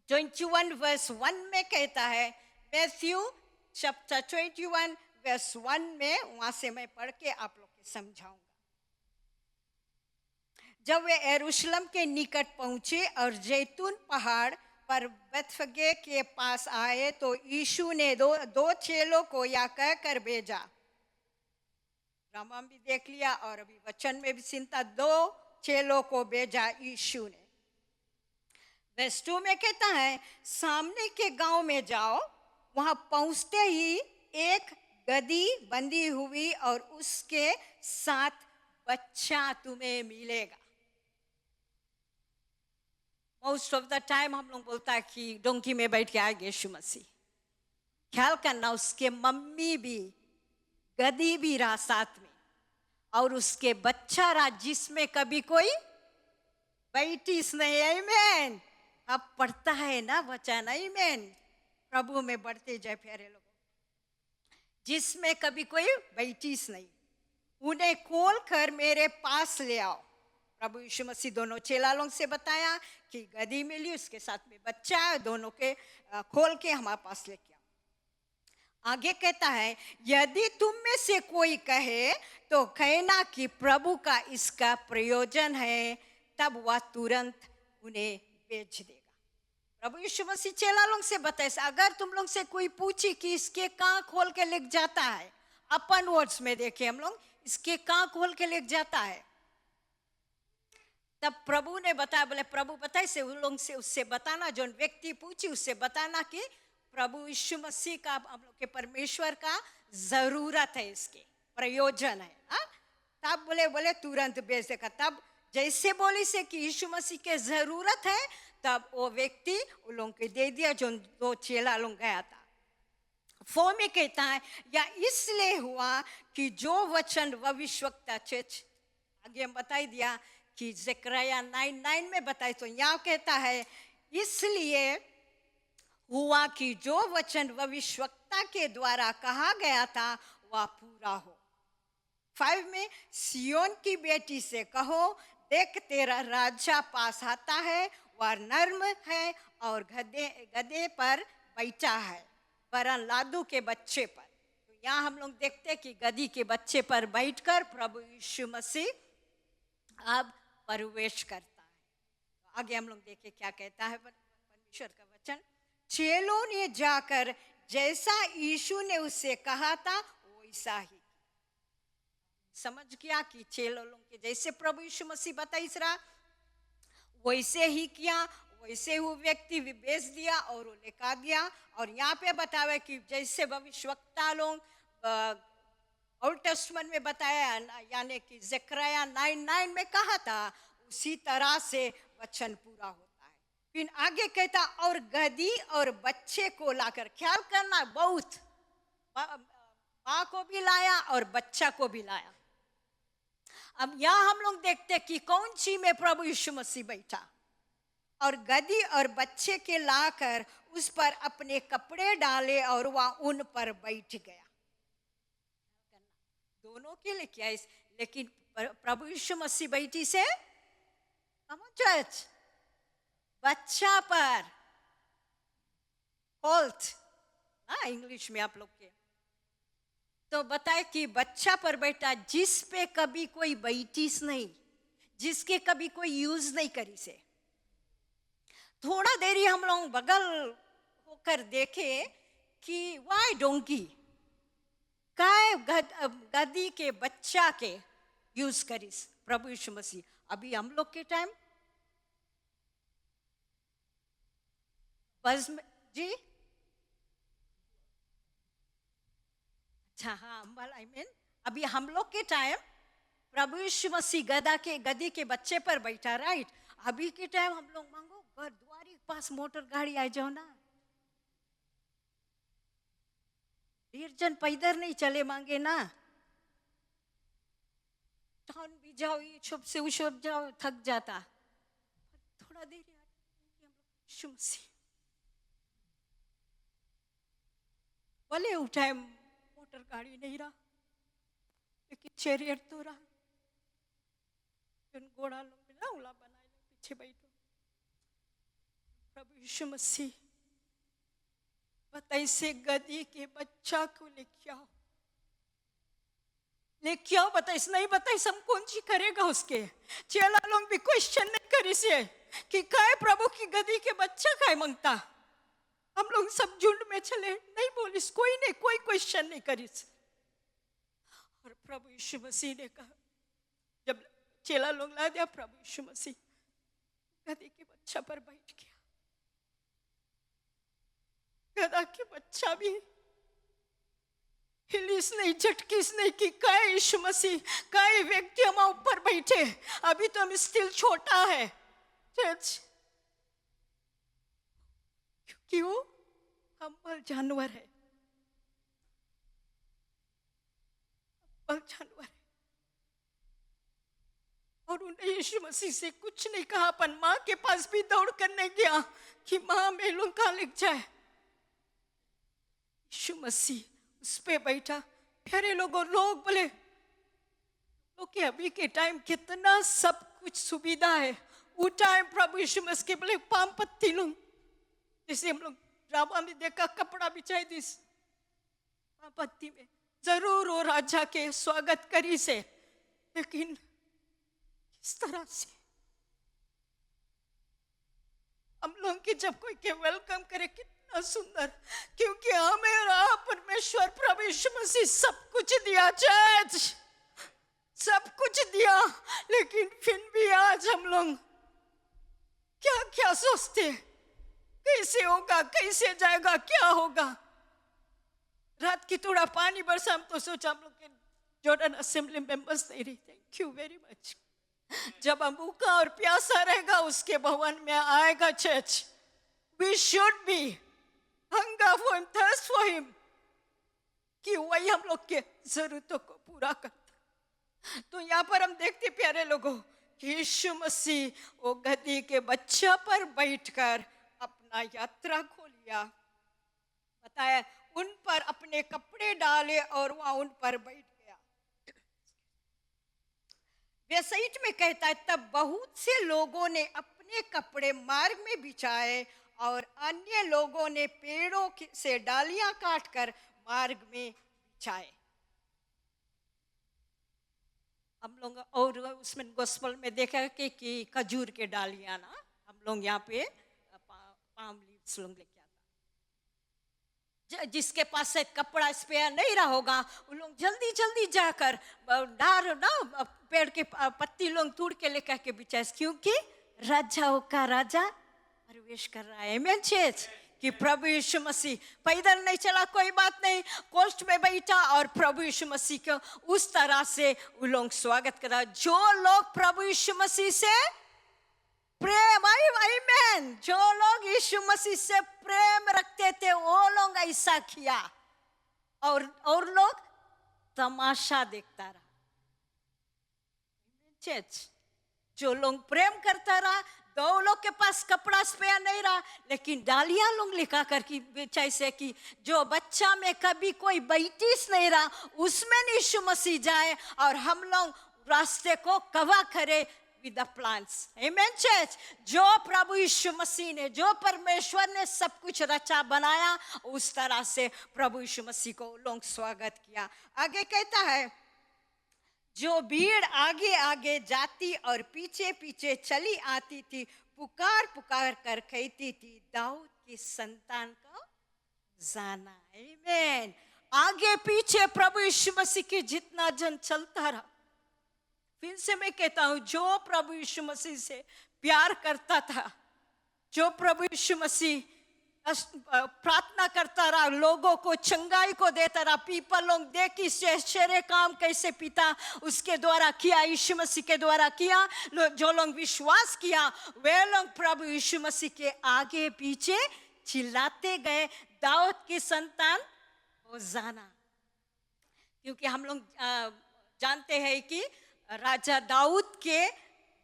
21:1 में कहता है, मैथ्यू चैप्टर 21:1 में, वहां से मैं पढ़ के आप लोग के समझाऊंगा। जब वे यरूशलेम के निकट पहुंचे और जैतून पहाड़ पर बेथफगे के पास आए, तो यीशु ने दो चेलों को यह कहकर भेजा। ड्रामा भी देख लिया और अभी वचन में भी सुनता, 2 चेलों को भेजा यीशु ने। वर्स 2 में कहता है, सामने के गांव में जाओ, वहां पहुंचते ही एक गधी बंधी हुई और उसके साथ बच्चा तुम्हें मिलेगा। मोस्ट ऑफ द टाइम हम लोग बोलता है कि डोंकी में बैठ के आएगा यीशु मसीह। ख्याल करना, उसके मम्मी भी, गधी भी रहा साथ में, और उसके बच्चा रहा जिसमें कभी कोई बैठीस नहीं। आमेन। अब पढ़ता है ना वचन। आमेन। प्रभु में बढ़ते जाए प्यारे लोग, जिसमें कभी कोई बैठीस नहीं, उन्हें खोल कर मेरे पास ले आओ। प्रभु यीशु मसीह दोनों चेला लोग से बताया कि गधी मिली, उसके साथ में बच्चा है, दोनों के खोल के हमारे पास लेके आओ। आगे कहता है, यदि तुम में से कोई कहे तो कहना कि प्रभु का इसका प्रयोजन है, तब वह तुरंत उन्हें बेच देगा। प्रभु यीशु मसीह चेला लोग से बताए, अगर तुम लोग से कोई पूछी कि इसके कहाँ खोल के लेके जाता है, अपन वर्ड्स में देखे हम लोग, इसके कहाँ खोल के लेके जाता है, तब प्रभु ने बताया, बोले प्रभु बताए से उन लोग से, उससे बताना, जो व्यक्ति पूछी उससे बताना कि प्रभु यीशु मसीह का, हम लोग के परमेश्वर का जरूरत है, इसके प्रयोजन है। हाँ, तब बोले तुरंत बेच देगा। तब जैसे बोली से कि यीशु मसीह के जरूरत है, तब वो व्यक्ति उन लोगों को दे दिया जो 2 चेला लोग गया था। 4 में कहता है, या इसलिए हुआ कि जो वचन भविष्यवक्ता चर्च आगे हम बताई दिया कि ज़करिया 9:9 में बताई, तो यहाँ कहता है इसलिए हुआ कि जो वचन भविष्यवक्ता के द्वारा कहा गया था वह पूरा हो। 5 में, सियोन की बेटी से कहो, देख तेरा राजा पास आता है, वह नर्म है और गधे पर बैठा है, वरन लादू के बच्चे पर। तो यहाँ हम लोग देखते हैं कि गधी के बच्चे पर बैठकर प्रभु यीशु मसीह अब प्रवेश करता है। तो आगे हम लोग देखें क्या कहता है परमेश्वर का वचन। चेलों ने जाकर जैसा यीशु ने उससे कहा था वैसा ही समझ गया कि चेलों के जैसे प्रभु यीशु मसीह बताई रहा वैसे ही किया। वैसे वो व्यक्ति भी बेच दिया और वो लेका दिया। और यहाँ पे बतावे कि जैसे भविष्यवक्ता लोग ओल्ड टेस्टमेंट में बताया, यानी कि ज़करिया 9:9 में कहा था, उसी तरह से वचन पूरा होता है। फिर आगे कहता, और गधी और बच्चे को लाकर, ख्याल करना बहुत, माँ को भी लाया और बच्चा को भी लाया। अब यहाँ हम लोग देखते कि कौन सी में प्रभु यीशु मसीह बैठा, और गधी और बच्चे के लाकर उस पर अपने कपड़े डाले और वह उन पर बैठ गया। दोनों के लिए क्या है, लेकिन प्रभु यीशु मसीह बैठी से चर्च बच्चा पर, कोल्थ हाँ इंग्लिश में आप लोग के, तो बताए कि बच्चा पर बैठा, जिस पे कभी कोई बैठीस नहीं, जिसके कभी कोई यूज नहीं करी से। थोड़ा देरी हम लोग बगल होकर देखे कि वाई डोंकी काय गधी के बच्चा के यूज करीस प्रभु यीशु मसीह। अभी हम लोग के टाइम बस जी, अच्छा हाँ आई मीन अभी हम लोग के टाइम प्रभु यीशु मसीह गधी के बच्चे पर बैठा, राइट। अभी के टाइम हम लोग मांगो घर द्वारी पास मोटर गाड़ी आ जाओ ना, 1.5 जन पैदल नहीं चले मांगे ना, टाउन भी जाओ, ये छुप से उस जाओ, थक जाता। थोड़ा देर यीशु मसीह भले उस टाइम मोटर गाड़ी नहीं रहा, लेकिन चैरियट तो रहा, घोड़ा लोग मिला उला बनाए पीछे बैठो। प्रभु यीशु मसीह बताइए से गधी के बच्चा को लेके आओ, बताइस नहीं बताइस हम कौन सी करेगा उसके। चेला लोग भी क्वेश्चन नहीं करी से कि काय प्रभु की गधी के बच्चा काय मांगता। हम लोग सब झुंड में चले, नहीं बोलिस, कोई नहीं, कोई क्वेश्चन नहीं करीस। और प्रभु यीशु मसीह ने कहा, जब चेला लोग ला दिया, प्रभु यीशु मसीह गधी के बच्चा पर बैठ गया। गधा के बच्चा भी हिलिस नहीं, झटकिस नहीं कि काय यीशु मसीह, काय व्यक्ति हम ऊपर बैठे, अभी तो हम स्टिल छोटा है चर्च, क्योंकि वो हम्बल जानवर है, हम्बल जानवर है। और उन्हें यीशु मसीह से कुछ नहीं कहा, अपन माँ के पास भी दौड़ कर नहीं गया कि माँ मैं लोग कहाँ लिख जाए। यीशु मसीह उस पे बैठा। प्यारे लोगों, लोग बोले लोग के अभी के टाइम कितना सब कुछ सुविधा है, वो टाइम प्रभु यीशु मसीह के बोले पाम पत्ती लोग, जैसे हम लोग ड्रामा में देखा, कपड़ा बिछाई दिस पाम पत्ती में, जरूर वो राजा के स्वागत करी से, लेकिन किस तरह से हम लोग की जब कोई के वेलकम करे, कितना सुंदर, क्योंकि हमें रहा परमेश्वर प्रभु यीशु मसीह सब कुछ दिया, चर्च सब कुछ दिया, लेकिन फिर भी आज हम लोग क्या क्या सोचते, कैसे होगा, कैसे जाएगा, क्या होगा। रात की थोड़ा पानी बरसा, हम तो सोचा हम लोग के जॉर्डन असेंबली मेंबर्स नहीं रही। Thank you very much. जब हम भूखा और प्यासा रहेगा उसके भवन में आएगा church, we should be hunger for him, thirst for him, कि वही हम लोग के जरूरतों को पूरा करता। तो यहाँ पर हम देखते प्यारे लोगों कि यीशु मसीह वो गद्दी के बच्चा पर बैठकर अपना यात्रा को लिया, बताया, उन पर अपने कपड़े डाले और वहां उन पर बैठ गया। वेसाइट में कहता है, तब बहुत से लोगों ने अपने कपड़े मार्ग में बिछाए और अन्य लोगों ने पेड़ों से डालियां काटकर मार्ग में बिछाए। हम लोग और उसमें गोस्पल में देखा कि खजूर के डालियां ना, हम लोग यहाँ पे पाम लीव्स लोग लेके आता। जिसके पास से कपड़ा स्पेयर नहीं रहा होगा, उन लोग जल्दी जल्दी जाकर डार ना पेड़ के पत्ती लोग तोड़ के लेकर के बिछाए, क्योंकि राजाओं का राजा प्रवेश कर रहा है। आमेन चर्च, कि प्रभु यीशु मसीह पैदल नहीं चला, कोई बात नहीं, कोष्ठ में बैठा और प्रभु यीशु मसीह को उस तरह से वो लोग स्वागत करा। जो लोग प्रभु यीशु मसीह से प्रेम, आमीन, जो लोग यीशु मसीह से प्रेम रखते थे वो लोग ऐसा किया, और लोग तमाशा देखता रहा। चर्च, जो लोग प्रेम करता रहा, दो लोग के पास कपड़ा स्पेयर नहीं रहा, लेकिन डालियां लोग लिखा कर की जैसे कि जो बच्चा में कभी कोई बैटिस नहीं रहा उसमें यीशु मसीह जाए और हम लोग रास्ते को कवर करे with the plants. Amen church, जो प्रभु यीशु मसीह ने, जो परमेश्वर ने सब कुछ रचा बनाया, उस तरह से प्रभु यीशु मसीह को लोग स्वागत किया। आगे कहता है, जो भीड़ आगे आगे जाती और पीछे पीछे चली आती थी, पुकार पुकार कर कहती थी, दाऊद की संतान को जाना। आमीन। आगे पीछे प्रभु यीशु मसीह के जितना जन चलता रहा, फिर से मैं कहता हूं, जो प्रभु यीशु मसीह से प्यार करता था, जो प्रभु यीशु मसीह प्रार्थना करता रहा, लोगों को चंगाई को देता रहा, पीपल लोग देख कि आश्चर्य काम कैसे पिता उसके द्वारा किया, यीशु मसीह के द्वारा किया, जो लोग विश्वास किया वे लोग प्रभु यीशु मसीह के आगे पीछे चिल्लाते गए, दाऊद की संतान होशाना। क्योंकि हम लोग जानते हैं कि राजा दाऊद के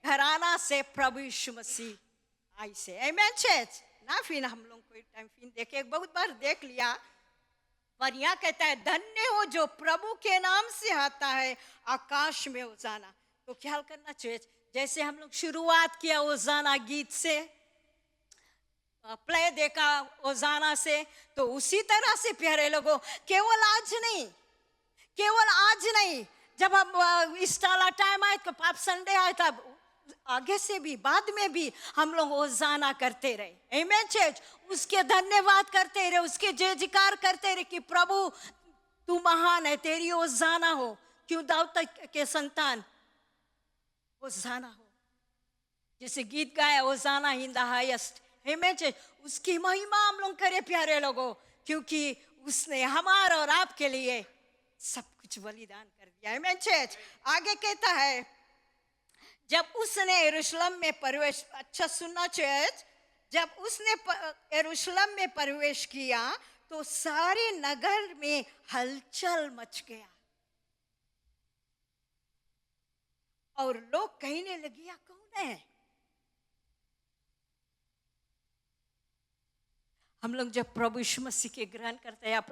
घराना से प्रभु यीशु मसीह आई से। आमीन चर्च ना, फिर हम लोग कोई टाइम फिर देखे, बहुत बार देख लिया, पर यहाँ कहता है, धन्य हो जो प्रभु के नाम से आता है, आकाश में होशाना। तो ख्याल करना चाहिए, जैसे हम लोग शुरुआत किया होशाना गीत से, प्ले देखा होशाना से, तो उसी तरह से प्यारे लोगों, केवल आज नहीं, जब हम इस टाइम आए तो पाप संडे आए, तब आगे से भी बाद में भी हम लोग होशाना करते रहे। आमीन चर्च, उसके धन्यवाद करते रहे, उसके जय जयकार करते रहे कि प्रभु तू महान है, तेरी होशाना हो, क्यों दाऊद के संतान होशाना हो, जैसे गीत गाया होशाना इन द हाईएस्ट। आमीन चर्च, उसकी महिमा हम लोग करें प्यारे लोगों, क्योंकि उसने हमारा और आपके लिए सब कुछ बलिदान कर दिया। आमीन चर्च, आगे कहता है, जब उसने यरूशलेम में प्रवेश, अच्छा सुनना चर्च, जब उसने यरूशलेम में प्रवेश किया तो सारे नगर में हलचल मच गया और लोग कहने लगे, यह कौन है? हम लोग जब प्रभु यीशु मसीह के ग्रहण करते हैं,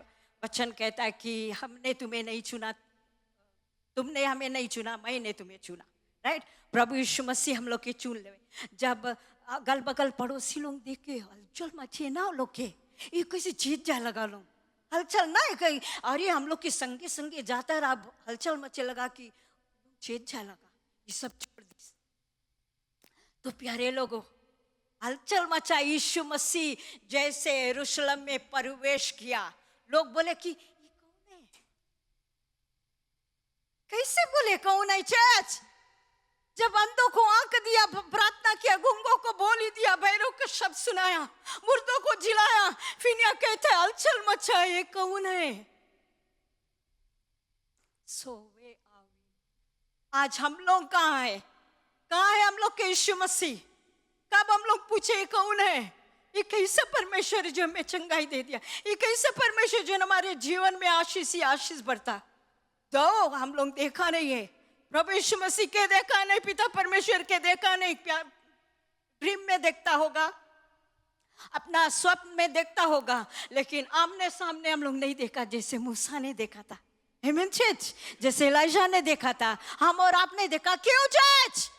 वचन कहता है कि हमने तुम्हें नहीं चुना, तुमने हमें नहीं चुना, मैंने तुम्हें चुना। राइट, प्रभु यीशु मसीह हम लोग के चुन ले। जब अगल बगल पड़ोसी लोग देखे हलचल मचे ना, लोग के ये कैसे जीत जा लगा, लोग हलचल ना कहीं, अरे हम लोग के संगे संगे जाता रहा, हलचल मचे लगा कि जीत जा लगा, ये सब छोड़ दी। तो प्यारे लोगों, हलचल मचा, यीशु मसीह जैसे यरूशलेम में प्रवेश किया, लोग बोले कि ये कौन है? कैसे बोले कौन है चर्च? जब अंधों को आंख दिया, प्रार्थना किया, गूंगों को बोली दिया, बैरों का शब्द सुनाया, मुर्दों को जिलाया, फिर यहाँ कहते हैं हलचल मचा, ये कौन है? सोवे आवी। आज हम लोग कहाँ है? कहाँ है हम लोग के यीशु मसीह? कब हम लोग पूछे ये कौन है? ये कैसा परमेश्वर जो हमें चंगाई दे दिया, ये कैसा परमेश्वर जो हमारे जीवन में आशीष ही आशीष बढ़ता। दो हम लोग देखा नहीं है, प्रभु यीशु मसीह के देखा नहीं, पिता परमेश्वर के देखा नहीं। ड्रीम में देखता होगा, अपना स्वप्न में देखता होगा, लेकिन आमने सामने हम लोग नहीं देखा, जैसे मूसा ने देखा था। आमीन चर्च, जैसे एलिशा ने देखा था, हम और आपने देखा। क्यों चर्च?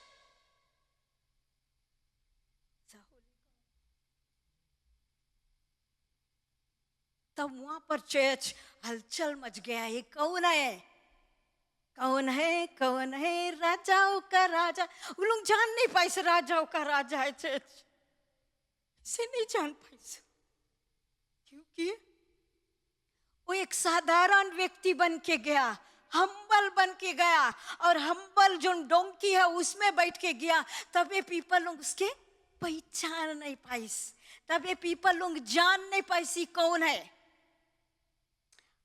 तब वहां पर चर्च हलचल मच गया। ये कौन है? कौन है? कौन है? राजाओं का राजा। वो लोग जान नहीं पाए से राजाओं का राजा है चर्च, इसे नहीं जान पाए से, क्योंकि वो एक साधारण व्यक्ति बन के गया, हम्बल बन के गया, और हम्बल जो डोंकी है उसमें बैठ के गया। तब ये पीपल लोग उसके पहचान नहीं पाई, तब ये पीपल लोग जान नहीं पाई कौन है।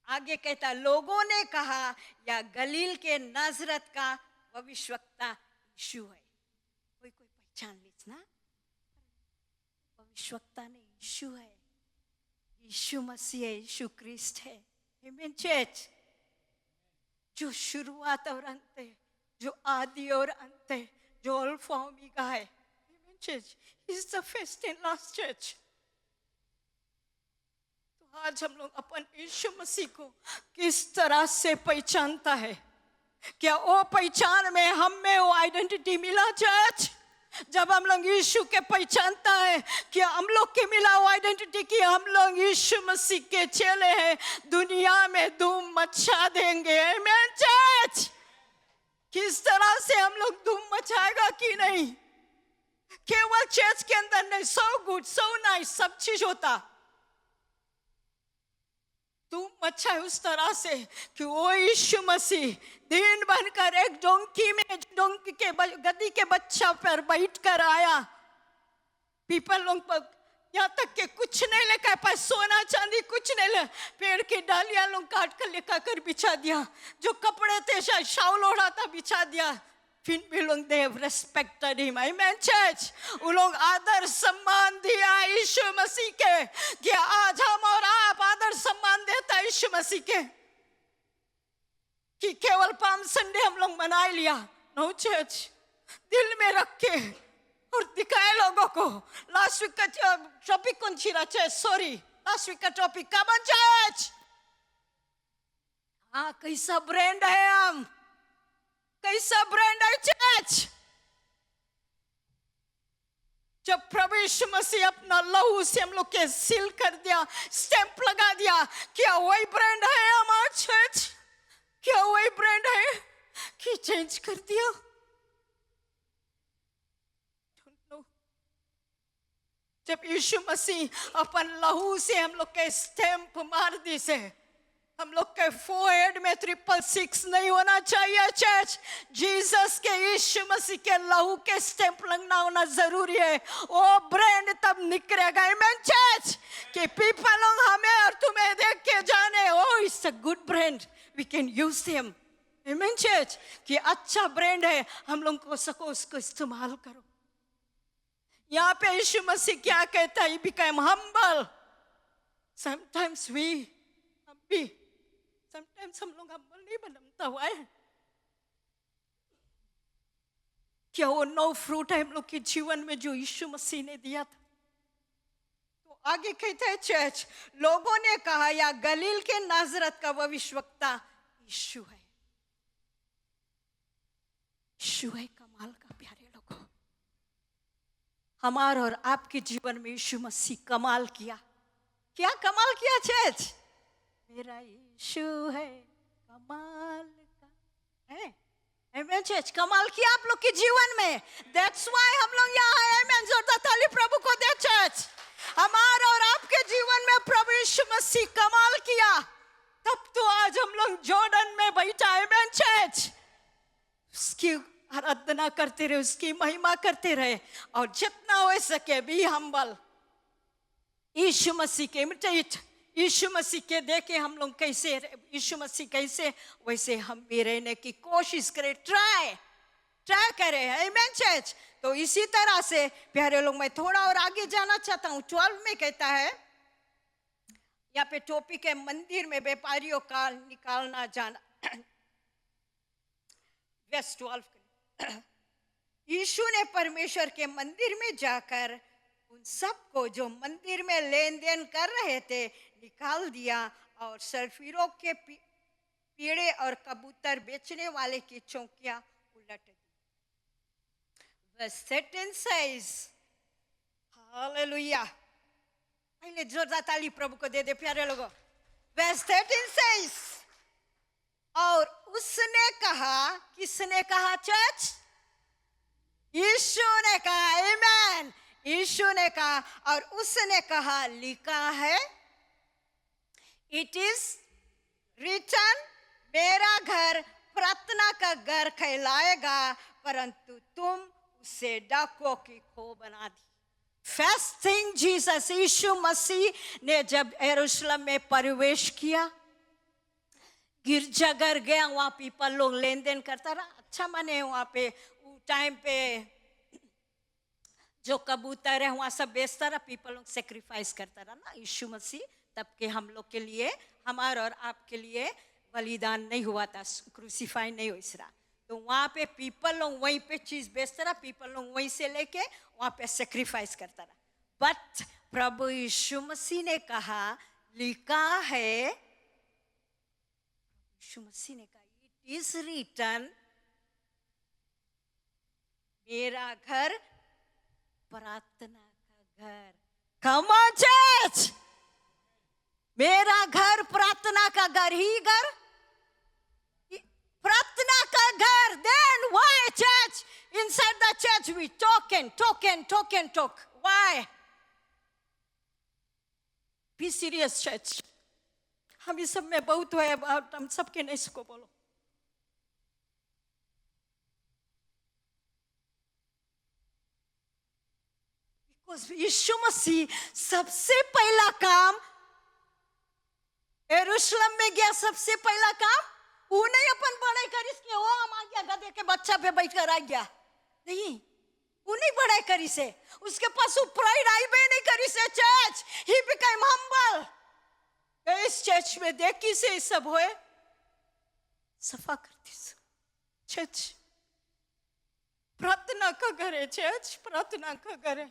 आगे कहता, लोगों ने कहा या गलील के नाजरत का भविष्यवक्ता यीशु है। कोई पहचान लीज ना, भविष्यवक्ता नहीं, यीशु है, यीशु मसीह है, यीशु क्रिस्ट है। आमीन चर्च, जो शुरुआत और अंत है, जो आदि और अंत है, जो अल्फा ओमेगा है। आमीन church, is the first and last church. आज हम लोग अपन यीशु मसीह को किस तरह से पहचानता है? क्या वो पहचान में हम में वो आइडेंटिटी मिला चर्च? जब हम लोग यीशु के पहचानता है, क्या हम लोग के मिला वो आइडेंटिटी कि हम लोग यीशु मसीह के चेले हैं, दुनिया में धूम मचा देंगे। आमीन चर्च, किस तरह से हम लोग धूम मचाएगा कि नहीं? केवल चर्च के अंदर नहीं, सो गुड सो नाइस सब चीज होता, तुम अच्छा है उस तरह से कि वो यीशु मसीह दिन बनकर एक डोंकी में, डोंकी के गद्दी के बच्चा पर बैठ कर आया। पीपल लोग यहाँ तक के कुछ नहीं लेकर पाए, सोना चांदी कुछ नहीं ले, पेड़ की डालियां लोग काट कर लेकर कर बिछा दिया, जो कपड़े थे शायद शाउल ओढ़ा था बिछा दिया। फिर भी लोग दे रेस्पेक्टेड हिम। आमीन चर्च, वो लोग आदर सम्मान दिया यीशु मसीह के। कि आज हम और आप आदर सम्मान देता है यीशु मसीह के, कि केवल पाम संडे हम लोग मना लिया? नो चर्च, दिल में रख के और दिखाए लोगों को। लास्ट वीक का टॉपिक कौन सी रहा? सॉरी, लास्ट वीक का टॉपिक कम ऑन चर्च। हाँ, कैसा ब्रांड है हम, कैसा ब्रांड है चर्च? जब प्रभु यीशु मसीह अपना लहू से हम लोग के सील कर दिया, स्टैंप लगा दिया, क्या वही ब्रांड है हमारा चर्च? क्या वही ब्रांड है कि चेंज कर दिया? जब यीशु मसीह अपन लहू से हम लोग के स्टैंप मार दी से, हम लोग के फोरहेड में 666 नहीं होना चाहिए चर्च। जीसस के, यीशु मसीह के लहू के स्टैंप लगना होना जरूरी है। वो ब्रांड तब निकलेगा। आमीन चर्च, कि पीपल लोग हमें और तुम्हें देख के जाने, oh it's a good brand, we can use him. Amen church, कि अच्छा ब्रांड है, हम लोग को सको उसको इस्तेमाल करो। यहाँ पे यीशु मसीह क्या कहता है? Become humble. समटाइम्स हम लोग हम्बल नहीं बनता हुआ है। क्या वो नो फ्रूट है हम लोग के जीवन में जो यीशु मसीह ने दिया था? तो आगे कहता है चर्च, लोगों ने कहा या गलील के नाजरत का भविष्यवक्ता यीशु है। यीशु है कमाल का। प्यारे लोगों, हमारा और आपके जीवन में यीशु मसीह कमाल किया। क्या कमाल किया चर्च? मेरा यीशु है कमाल का है। आमीन चर्च, कमाल किया आप लोग के जीवन में। दैट्स व्हाई हम लोग यहाँ हैं। आमीन, जोरदार ताली प्रभु को दे चर्च। हमारा और आपके जीवन में प्रभु यीशु मसीह कमाल किया, तब तो आज हम लोग जॉर्डन में बैठा। आमीन चर्च, उसकी आराधना करते रहे, उसकी महिमा करते रहे, और जितना हो सके भी हम्बल। यीशु मसीह के इमिटेट, यीशु मसीह के देखे हम लोग कैसे, यीशु मसीह कैसे, वैसे हम भी रहने की कोशिश करें, ट्राई करें। आमेन चर्च। तो इसी तरह से प्यारे लोग, मैं थोड़ा और आगे जाना चाहता हूँ। 12 में कहता है, यहाँ पे टॉपिक है मंदिर में व्यापारियों का निकालना जाना। वर्स 12, यीशु ने परमेश्वर के मंदिर में जाकर उन सबको जो मंदिर में लेन देन कर रहे थे निकाल दिया और सर्फिरों के पीड़े और कबूतर बेचने वाले की चौकियां उलट दी। Verse 13 says, हालेलुया, पहले जोरदार ताली प्रभु को दे दे प्यारे लोगों। Verse 13 says, और उसने कहा, किसने कहा चर्च? यीशु ने कहा। आमेन। यीशु ने कहा, और उसने कहा, लिखा है, इट इज रिटन, मेरा घर प्रार्थना का घर कहलाएगा, परंतु तुम उसे डाकुओं की खो बना दी। फर्स्ट थिंग जीसस, यीशु मसीह ने जब यरूशलेम में प्रवेश किया, गिरजाघर गया, वहां पीपल लोग लेन देन करता रहा। अच्छा माने वहां पे टाइम पे जो कबूतर है वहां सब बेचता रहा, पीपल लोग सेक्रीफाइस करता रहा ना। यीशु मसीह तब के हम लोग के लिए, हमारे और आपके लिए बलिदान नहीं हुआ था, क्रूसीफाई नहीं हुई रहा। तो वहां पे पीपल लोग वहीं पे चीज बेचता रहा, पीपल लोग वहीं से लेके वहां पे सेक्रीफाइस करता रहा। बट प्रभु यीशु मसीह ने कहा, लिखा है, यीशु मसीह ने कहा, इट इज रिटन, मेरा घर प्रार्थना का घर। कम ऑन चर्च, मेरा घर प्रार्थना का घर, ही घर प्रार्थना का घर। Then why church? Inside the church we talk and talk and talk and talk. Why? Be serious church. हम इस सब में बहुत है, हम सबके नहीं इसको बोलो। Because यीशु मसीह सबसे पहला काम यरूशलेम में गया, सबसे पहला काम वो नहीं अपन बड़ाई करी के, ओ हम आ गया गधे के बच्चा पे बैठ कर आ गया, नहीं, वो नहीं बड़ाई करी से, उसके पास वो प्राइड आई भी नहीं करी से। Church, he became humble. इस चर्च में देखी से सब होए, सफा करती से। चर्च प्रार्थना का घर है, चर्च प्रार्थना का घर है,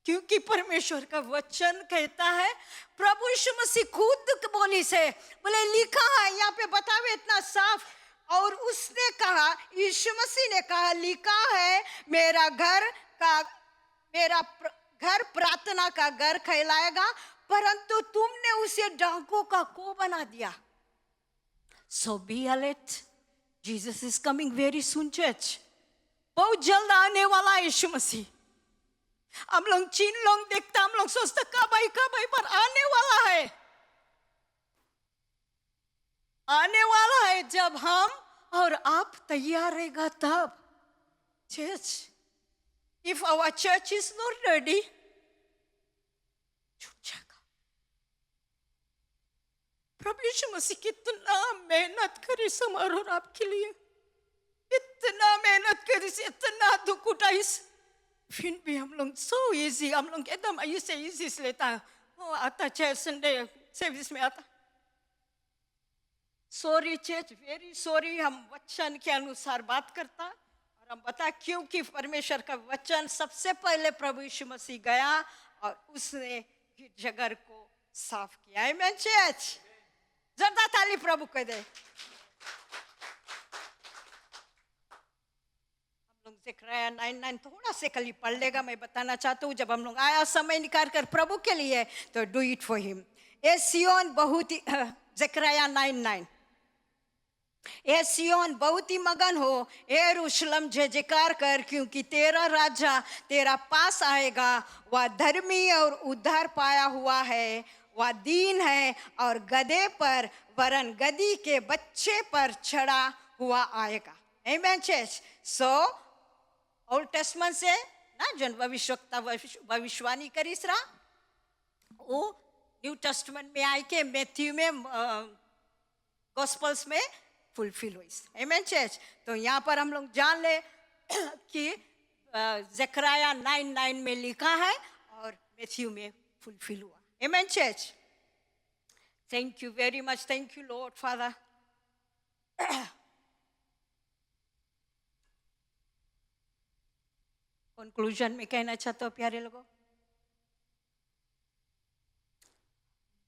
क्योंकि परमेश्वर का वचन कहता है, प्रभु यीशु मसीह खुद बोली से बोले, लिखा है, यहाँ पे बतावे इतना साफ। और उसने कहा, यीशु मसीह ने कहा, लिखा है, मेरा घर प्रार्थना का घर कहलाएगा, परंतु तुमने उसे डाकुओं का को बना दिया। So be alert, Jesus is coming very soon church। बहुत जल्द आने वाला है यीशु मसीह। हम लोग चीन लोग देखता, हम लोग सोचते कब आई पर आने वाला है, आने वाला है। जब हम और आप तैयार रहेगा तब। Church, if our church is not ready, छूट जाएगा। प्रभु यीशु मसीह कितना मेहनत करी समारोह आपके लिए, इतना मेहनत करी से, इतना दुख उठाई से, फिर भी हम लोग सो इजी, हम लोग एकदम ऐसे इजी से लेता है, वो आता चर्च संडे सर्विस में आता। सॉरी चर्च, वेरी सॉरी, हम वचन के अनुसार बात करता और हम बता, क्योंकि परमेश्वर का वचन सबसे पहले प्रभु यीशु मसीह गया और उसने जगह को साफ किया। आमेन चर्च, जोरदार ताली प्रभु को दे। ज़करिया 9:9 थोड़ा से कल पढ़ लेगा, मैं बताना चाहता हूँ। जब हम लोग आया समय निकाल कर प्रभु के लिए, तो डू इट फॉर हिम। ए सियोन बहुत ही, ज़करिया 9:9, ए सियोन बहुत ही मगन हो, ए यरूशलेम जय जयकार कर, क्योंकि तेरा राजा तेरा पास आएगा। वह धर्मी और उद्धार पाया हुआ है, वह दीन है और गधे पर वरन गधी के बच्चे पर चढ़ा हुआ आएगा। आमेन चर्च। सो ओल्ड टेस्टमेंट से ना जन भविष्यवक्ता भविष्यवाणी करीसरा वो न्यू टेस्टमेंट में आई के मैथ्यू में गॉस्पल्स में फुलफिल हुई। आमेन चर्च। तो यहाँ पर हम लोग जान ले कि ज़करिया 9:9 में लिखा है और मैथ्यू में फुलफिल हुआ। Amen church. Thank you very much, thank you Lord Father. Conclusion में कहना चाहता हूँ प्यारे लोगों,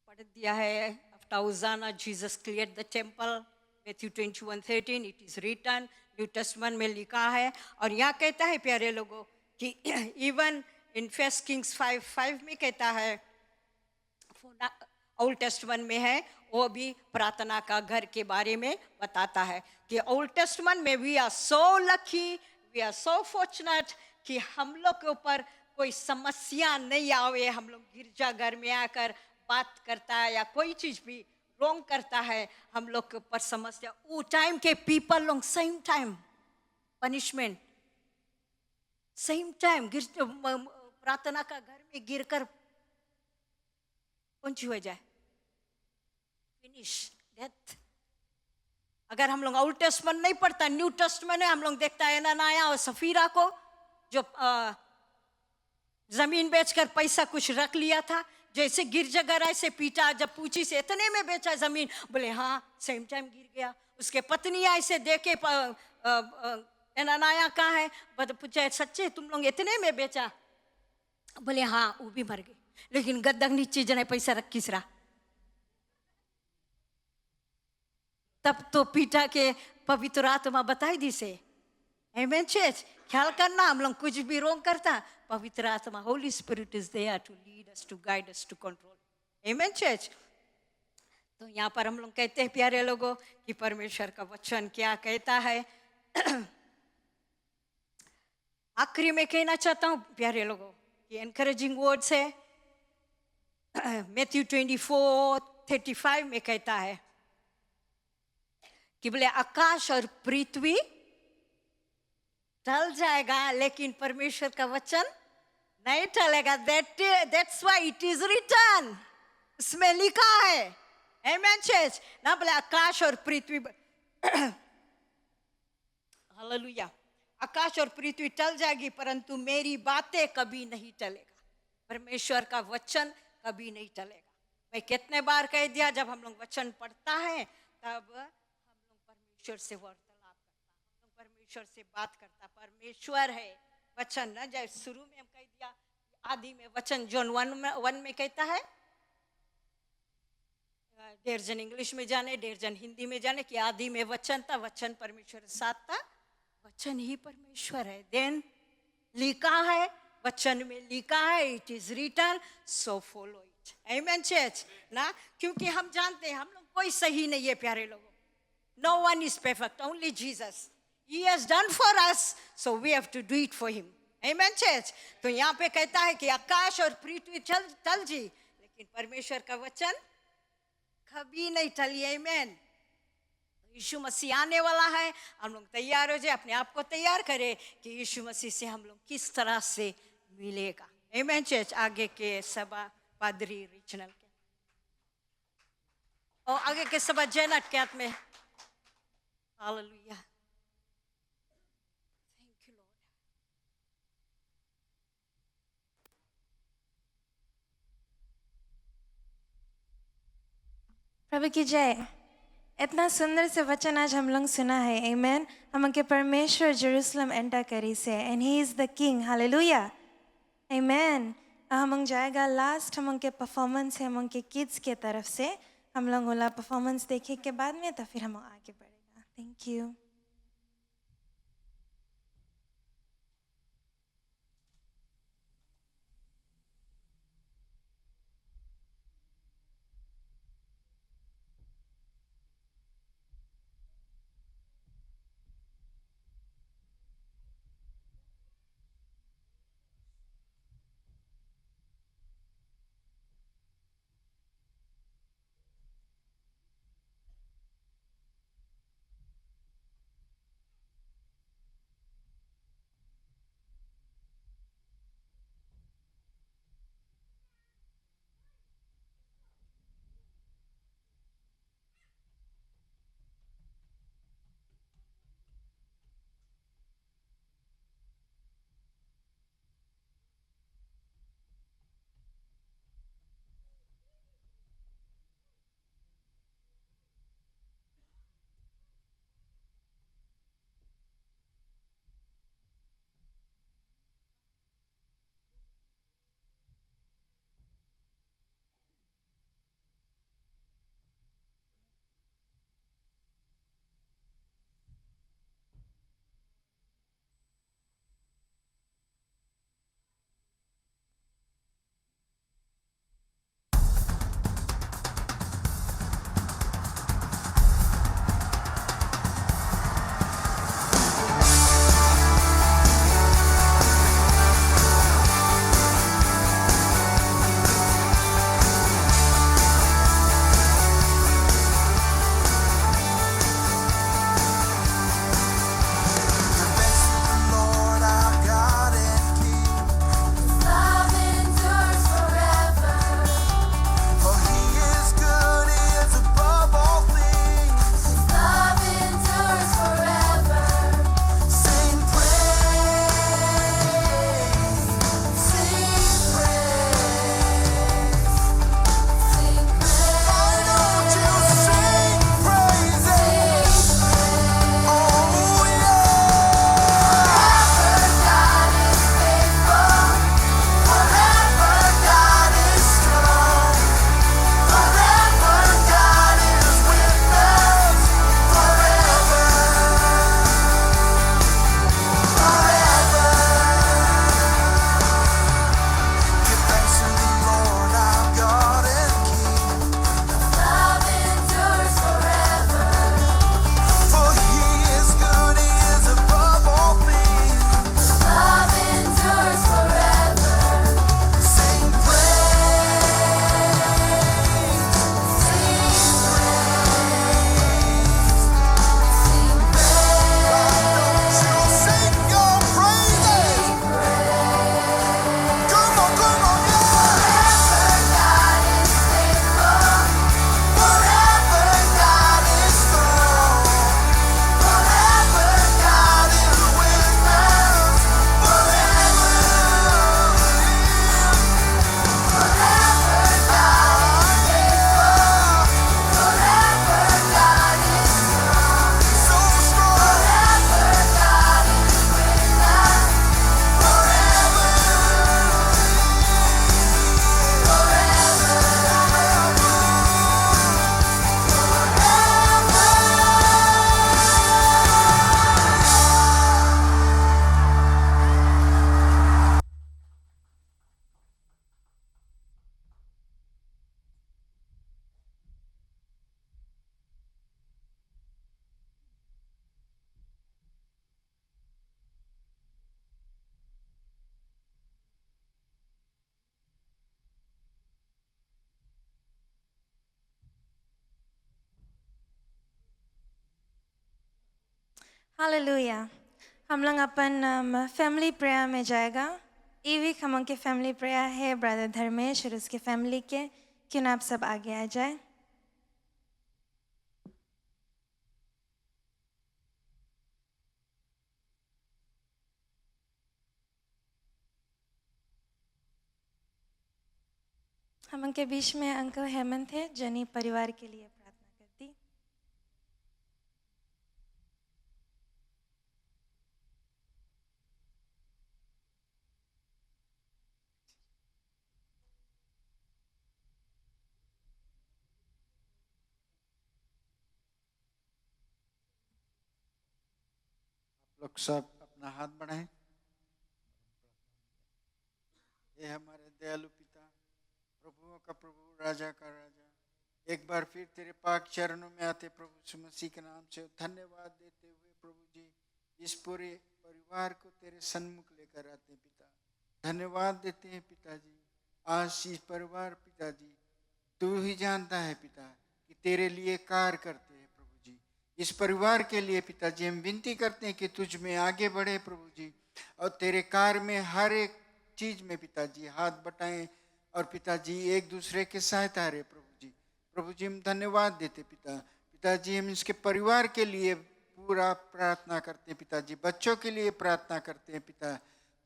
पढ़ दिया है after hosanna Jesus cleared the temple, Matthew 21:13 it is written, New Testament में लिखा है। और यहाँ कहता है प्यारे लोगों कि इवन इन 1 किंग्स 5:5 में कहता है, ओल्ड टेस्टमेंट में है, वो भी प्रार्थना का घर के बारे में बताता है कि ओल्ड टेस्टमेंट में we are so lucky, we are so fortunate कि हम लोग के ऊपर कोई समस्या नहीं आवे। हम लोग गिरजाघर में आकर बात करता है या कोई चीज भी रॉन्ग करता है, हम लोग के ऊपर समस्या, वो टाइम के पीपल लोग same time punishment, same time प्रार्थना का घर में गिरकर कौन सी हो जाए, फिनिश डेथ। अगर हम लोग ओल्ड टेस्टमेंट नहीं पढ़ता, न्यू टेस्टमेंट है, हम लोग देखता है हनन्याह और सफीरा को जो जमीन बेचकर पैसा कुछ रख लिया था, जैसे गिरजाघर ऐसे पीटा, जब पूछी से इतने में बेचा जमीन, बोले हाँ सेम टाइम गिर गया। उसके पत्नी ऐसे देखे हनन्याह कहाँ है, पूछा सच्चे तुम लोग इतने में बेचा, बोले हाँ वो भी मर गए, लेकिन गद्दक नीचे जने पैसा रखीस रहा। तब तो पीटा के पवित्र आत्मा बताई दी से। आमेन चर्च। ख्याल करना, हम लोग कुछ भी रोंग करता, पवित्र आत्मा holy spirit is there to lead us, to guide us, to control. Amen church. तो यहाँ पर हम लोग कहते हैं प्यारे लोगों कि परमेश्वर का वचन क्या कहता है। आखिरी में कहना चाहता हूँ प्यारे लोगों कि एनकरेजिंग वर्ड्स है। मैथ्यू 24:35 में कहता है कि बोले आकाश और पृथ्वी टल जाएगा लेकिन परमेश्वर का वचन नहीं टलेगा। That's why it is written, इसमें लिखा है। Amen church. ना बोले आकाश और पृथ्वी हालेलुया, आकाश और पृथ्वी टल जाएगी परंतु मेरी बातें कभी नहीं टलेगा। परमेश्वर का वचन कभी नहीं टलेगा। मैं कितने बार कह दिया, जब हम लोग वचन पढ़ता है तब हम लोग परमेश्वर से वार्तालाप करता, हम लोग परमेश्वर से बात करता। परमेश्वर है वचन, न जब शुरू में हम कह दिया आदि में वचन, जॉन 1:1 में कहता है, डेढ़ जन इंग्लिश में जाने डेढ़ जन हिंदी में जाने कि आदि में वचन था, वचन परमेश्वर के साथ था, वचन ही परमेश्वर है। देन लिखा है, वचन में लिखा है, it is written so follow it. Amen church ना, क्योंकि हम जानते हैं हम लोग कोई सही नहीं है प्यारे लोगों। No one is perfect, only Jesus. He has done for us, so we have to do it for him. Amen church. तो यहाँ पे कहता है कि आकाश और पृथ्वी टल जी लेकिन परमेश्वर का वचन कभी नहीं टली। आमेन। यीशु मसीह आने वाला है, हम लोग तैयार हो जाए, अपने आप को तैयार करें कि यीशु मसीह से हम लोग किस तरह से मिलेगा। आमेन चर्च। आगे के सभा पादरी रीजनल के और आगे के सभा जैनट के हाथ में। Hallelujah, thank you Lord. प्रभु की जय। इतना सुंदर से वचन आज हम लोग सुना है। आमेन। हम के परमेश्वर जेरूसलम एंटर करी से, and he is the king. Hallelujah, amen. हम जाएगा लास्ट हम के परफॉर्मेंस है हम के किड्स के तरफ से। हम लोग वाला परफॉर्मेंस देखे के बाद में तो फिर हम आगे बढ़ेगा। Thank you. हालेलुया। हम लोग अपन फैमिली प्रेयर में जाएगा। ये वीक हम लोग के फैमिली प्रेयर है ब्रदर धर्मेश और उसके फैमिली के। क्यों ना आप सब आगे आ जाए। हम लोग के बीच में अंकल हेमंत है जनी परिवार के लिए प्रार्थना करती। लोग सब अपना हाथ बढ़ाएं। ये हमारे दयालु पिता, प्रभुओं का प्रभु, राजा का राजा, एक बार फिर तेरे पाक चरणों में आते प्रभु यीशु मसीह के नाम से धन्यवाद देते हुए प्रभु जी इस पूरे परिवार को तेरे सन्मुख लेकर आते हैं पिता। धन्यवाद देते हैं पिताजी। आज इस परिवार पिताजी तू ही जानता है पिता कि तेरे लिए कार्य करते हैं प्रभु जी। इस परिवार के लिए पिताजी हम विनती करते हैं कि तुझ में आगे बढ़े प्रभु जी, और तेरे कार्य में हर एक चीज में पिताजी हाथ बटाएं और पिताजी एक दूसरे के सहायता रहे प्रभु जी। प्रभु जी हम धन्यवाद देते पिता। पिताजी हम इसके परिवार के लिए पूरा प्रार्थना करते हैं पिताजी। बच्चों के लिए प्रार्थना करते हैं पिता।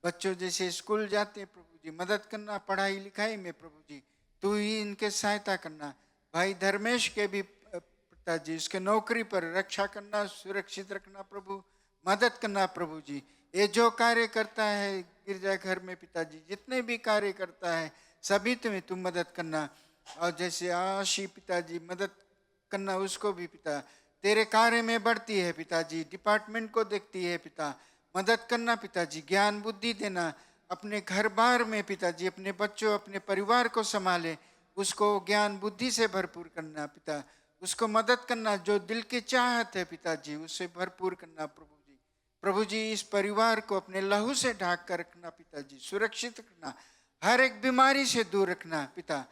बच्चों जैसे स्कूल जाते हैं प्रभु जी, मदद करना पढ़ाई लिखाई में प्रभु जी, तू ही इनके सहायता करना। भाई धर्मेश के भी पिताजी इसके नौकरी पर रक्षा करना, सुरक्षित रखना प्रभु, मदद करना प्रभु जी। ये जो कार्य करता है गिरजाघर में पिताजी, जितने भी कार्य करता है सभी तुम्हें तुम मदद करना। और जैसे आशी पिताजी मदद करना उसको भी पिता, तेरे कार्य में बढ़ती है पिताजी, डिपार्टमेंट को देखती है पिता, मदद करना पिताजी, ज्ञान बुद्धि देना। अपने घर बार में पिताजी अपने बच्चों अपने परिवार को संभाले, उसको ज्ञान बुद्धि से भरपूर करना पिता, उसको मदद करना, जो दिल की चाहत है पिताजी उससे भरपूर करना प्रभु जी। प्रभु जी इस परिवार को अपने लहू से ढाक कर रखना पिताजी, सुरक्षित रखना, हर एक बीमारी से दूर रखना पिता,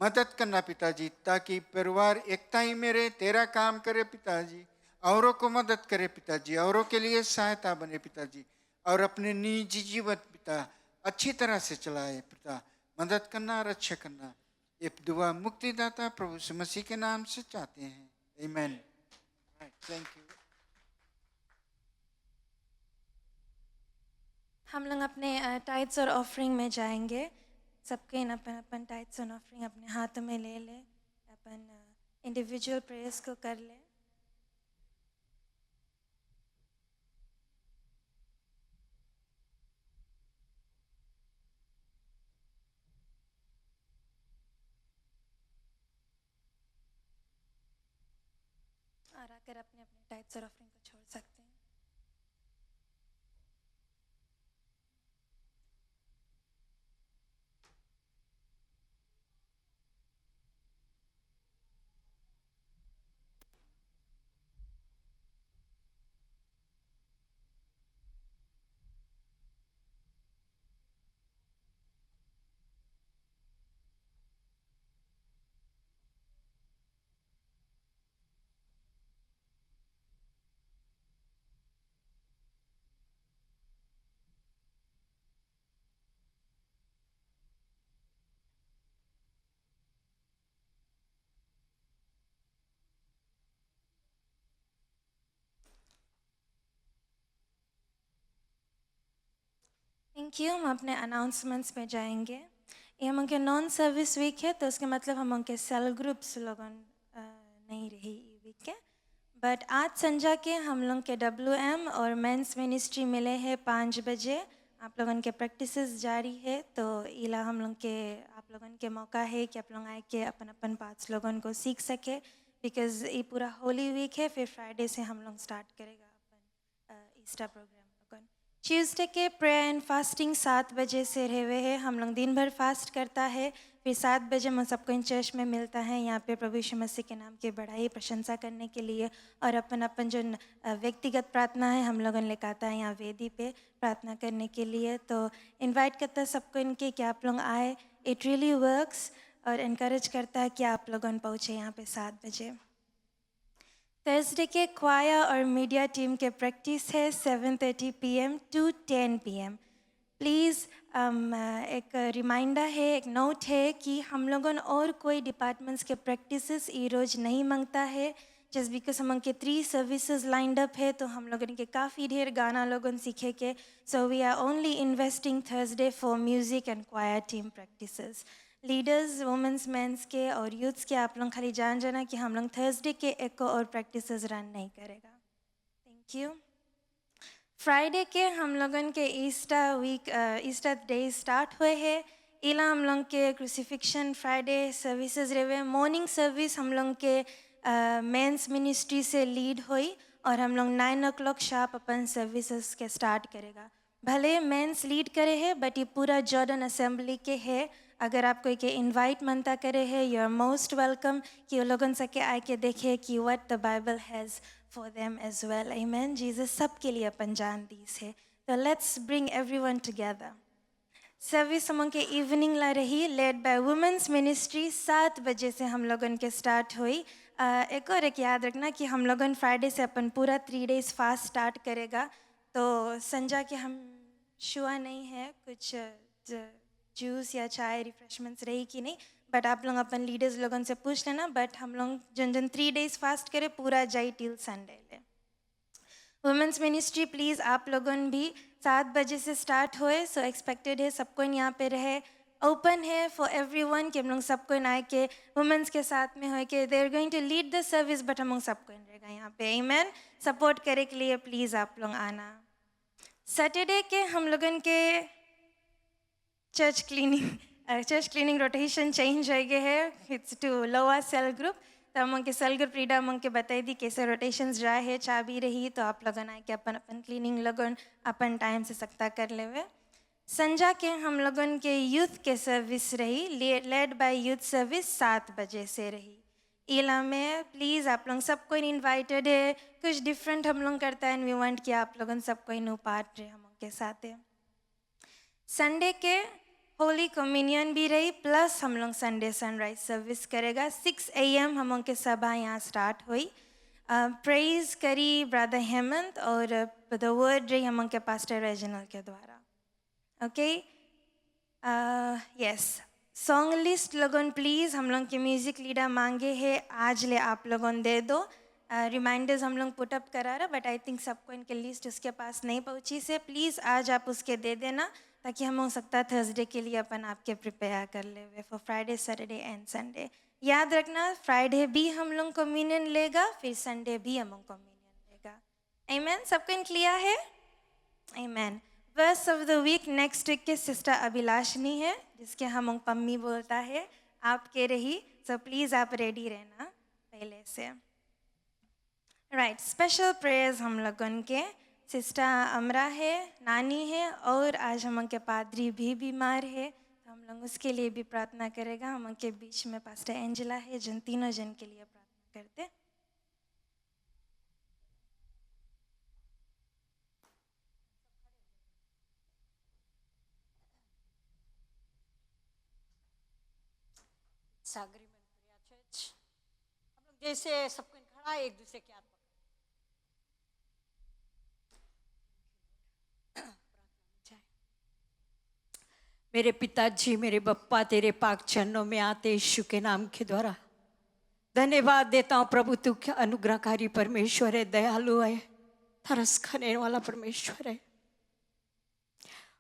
मदद करना पिताजी, ताकि परिवार एकता ही में रहे, तेरा काम करे पिताजी, औरों को मदद करे पिताजी, औरों के लिए सहायता बने पिताजी, और अपने निजी जीवन पिता अच्छी तरह से चलाए पिता, मदद करना और अच्छा करना। ये दुआ मुक्तिदाता प्रभु यीशु मसीह के नाम से चाहते हैं, आमीन। Thank you. हम लोग अपने टाइट्स और ऑफरिंग में जाएंगे। सबके अपन अपन टाइट्स और ऑफरिंग अपने हाथ में ले ले, अपन इंडिविजुअल प्रेयर्स को कर ले। और आकर अपने अपने टाइट्स और ऑफरिंग को छोड़ सकते हैं। Thank you. हम अपने अनाउंसमेंट्स में जाएंगे। ये हम उनके नॉन सर्विस वीक है, तो उसके मतलब हम उनके सेल ग्रुप्स लोगों नहीं रही ये वीक के। बट आज संजा के हम लोग के WM और मेंस मिनिस्ट्री मिले हैं 5 बजे। आप लोगों के प्रैक्टिसेस जारी है, तो इला हम लोग के आप लोगों के मौका है कि आप लोग आए के अपन अपन पार्ट्स लोगों को सीख सके, बिकॉज ये पूरा होली वीक है। फिर फ्राइडे से हम लोग स्टार्ट करेगा अपन ईस्टर प्रोग्राम। ट्यूसडे के प्रेयर एंड फास्टिंग 7 बजे से रहे हुए हैं। हम लोग दिन भर फास्ट करता है, फिर 7 बजे हम सबको इन चर्च में मिलता है, यहाँ पे प्रभु यीशु मसीह के नाम की बड़ाई प्रशंसा करने के लिए, और अपन अपन जो व्यक्तिगत प्रार्थना है हम लोगों ने लेकर आता है यहाँ वेदी पे प्रार्थना करने के लिए। तो इनवाइट करता है सबको इनके कि आप लोग आए। इट रियली वर्क्स और इनकरेज करता है कि आप लोगों पहुँचे यहाँ पे 7 बजे। थर्सडे के क्वायर और मीडिया टीम के प्रैक्टिस है 7:30 PM to 10 PM। प्लीज़ एक रिमाइंडर है, एक नोट है कि हम लोगों और कोई डिपार्टमेंट्स के प्रैक्टिसेस ये रोज़ नहीं मांगता है। जस्ट बिकॉज हम के 3 सर्विसेज लाइंड अप है तो हम लोगों के काफ़ी ढेर गाना लोगों सीखे के। So we are only investing Thursday for music and choir team practices. Leaders, womens, mens के और यूथ्स के आप लोग खाली जान जाना कि हम लोग थर्सडे के एक और प्रैक्टिसेस रन नहीं करेगा। Thank you. फ्राइडे के हम लोगन के ईस्टर डे स्टार्ट हुए हैं। इला हम लोग के क्रूसिफिक्शन फ्राइडे सर्विसेज रहे। मॉर्निंग सर्विस हम लोग के मेंस मिनिस्ट्री से लीड हुई और हम लोग 9 o'clock शार्प अपन सर्विसेज के स्टार्ट करेगा। भले मेंस लीड करे है बट ये पूरा जॉर्डन असेंबली के है। अगर आप कोई के इनवाइट मनता करे है, यू आर मोस्ट वेलकम कि वो लोगन सके आए के देखे कि what the Bible has for them as well. Amen. Jesus सब के लिए अपन जान दीस है। तो let's bring everyone together. Service हम के इवनिंग ला रही, लेड बाय वुमेंस मिनिस्ट्री। 7 बजे से हम लोगन के स्टार्ट हुई। एक और एक याद रखना कि हम लोगन फ्राइडे से अपन पूरा 3 days फास्ट स्टार्ट करेगा। तो संजा के हम शुआ नहीं है, कुछ जूस या चाय रिफ्रेशमेंट्स रही कि नहीं, बट आप लोग अपन लीडर्स लोगों से पूछ लेना। बट हम लोग जन जन 3 days फास्ट करे पूरा जाई टिल संडे ले। वुमेंस मिनिस्ट्री प्लीज़ आप लोगों भी 7 बजे से स्टार्ट हुए। सो एक्सपेक्टेड है सबको यहाँ पे रहे। ओपन है फॉर एवरीवन कि हम लोग सबको आए के वुमेंस के साथ में हो के they are going to lead the service, but हम लोग सबको रहेगा यहाँ पे। आमीन। सपोर्ट करे के लिए प्लीज़ आप लोग आना। सैटरडे के हम लोगन के चर्च क्लीनिंग रोटेशन चेंज हो गए है। It's to lower cell group. तो हम के सेल ग्रुप रीडर हम के बताई दी कैसे रोटेशंस जाए है, चाबी रही तो आप लोगन आए के अपन अपन क्लीनिंग लगन अपन टाइम से सकता कर लेवे। संजा के हम लोगन के यूथ के सर्विस रही, लेड बाय यूथ सर्विस 7 बजे से रही। इला में प्लीज़ आप लोग सबको इनवाइटेड है। कुछ डिफरेंट हम लोग करता है एंड वी वांट कि आप लोगन सबको इन पार्ट रहे हम के साथ है। संडे के होली कम्युनियन भी रही, प्लस हम लोग संडे सनराइज सर्विस करेगा। 6 AM हम लोग के सभा यहाँ स्टार्ट हुई। प्रेज करी ब्रदर हेमंत और द वर्ड रही हम लोग के पास्टर रेजिनल के द्वारा। Okay, yes. सॉन्ग लिस्ट लोगन प्लीज़ हम लोग के म्यूज़िक लीडर मांगे है, आज ले आप लोगों दे दो। रिमाइंडर्स हम लोग पुटअप करा रहा, बट आई थिंक सबको इनके लिस्ट उसके पास नहीं पहुँची से प्लीज़ आज आप उसके दे देना ताकि हम हो सकता थर्सडे के लिए अपन आपके प्रिपेयर कर ले for Friday, Saturday and Sunday. याद रखना फ्राइडे भी हम लोग कम्युनियन लेगा, फिर संडे भी हम लोग कम्युनियन लेगा। आमीन। सबको इन क्लियर है? Amen. Verse of the week next week के सिस्टर अभिलाषनी है, जिसके हम लोग पम्मी बोलता है, आपके रही। सो प्लीज़ आप रेडी रहना पहले से। राइट, स्पेशल प्रेयर्स हम लोगों के सिस्टर अमरा है, नानी है और आज हम के पादरी भी बीमार है तो हम लोग उसके लिए भी प्रार्थना करेगा। हम के बीच में पास्टर एंजेला है, जिन तीनों जन के लिए प्रार्थना करते। सागरी प्रिया चर्च हम लोग जैसे सबको खड़ा एक दूसरे के हाथ मेरे पिताजी, मेरे बप्पा, तेरे पाक चरणों में आते यीशु के नाम के द्वारा धन्यवाद देता हूँ प्रभु। तू क्या अनुग्रहकारी परमेश्वर है, दयालु है, तरस खाने वाला परमेश्वर है।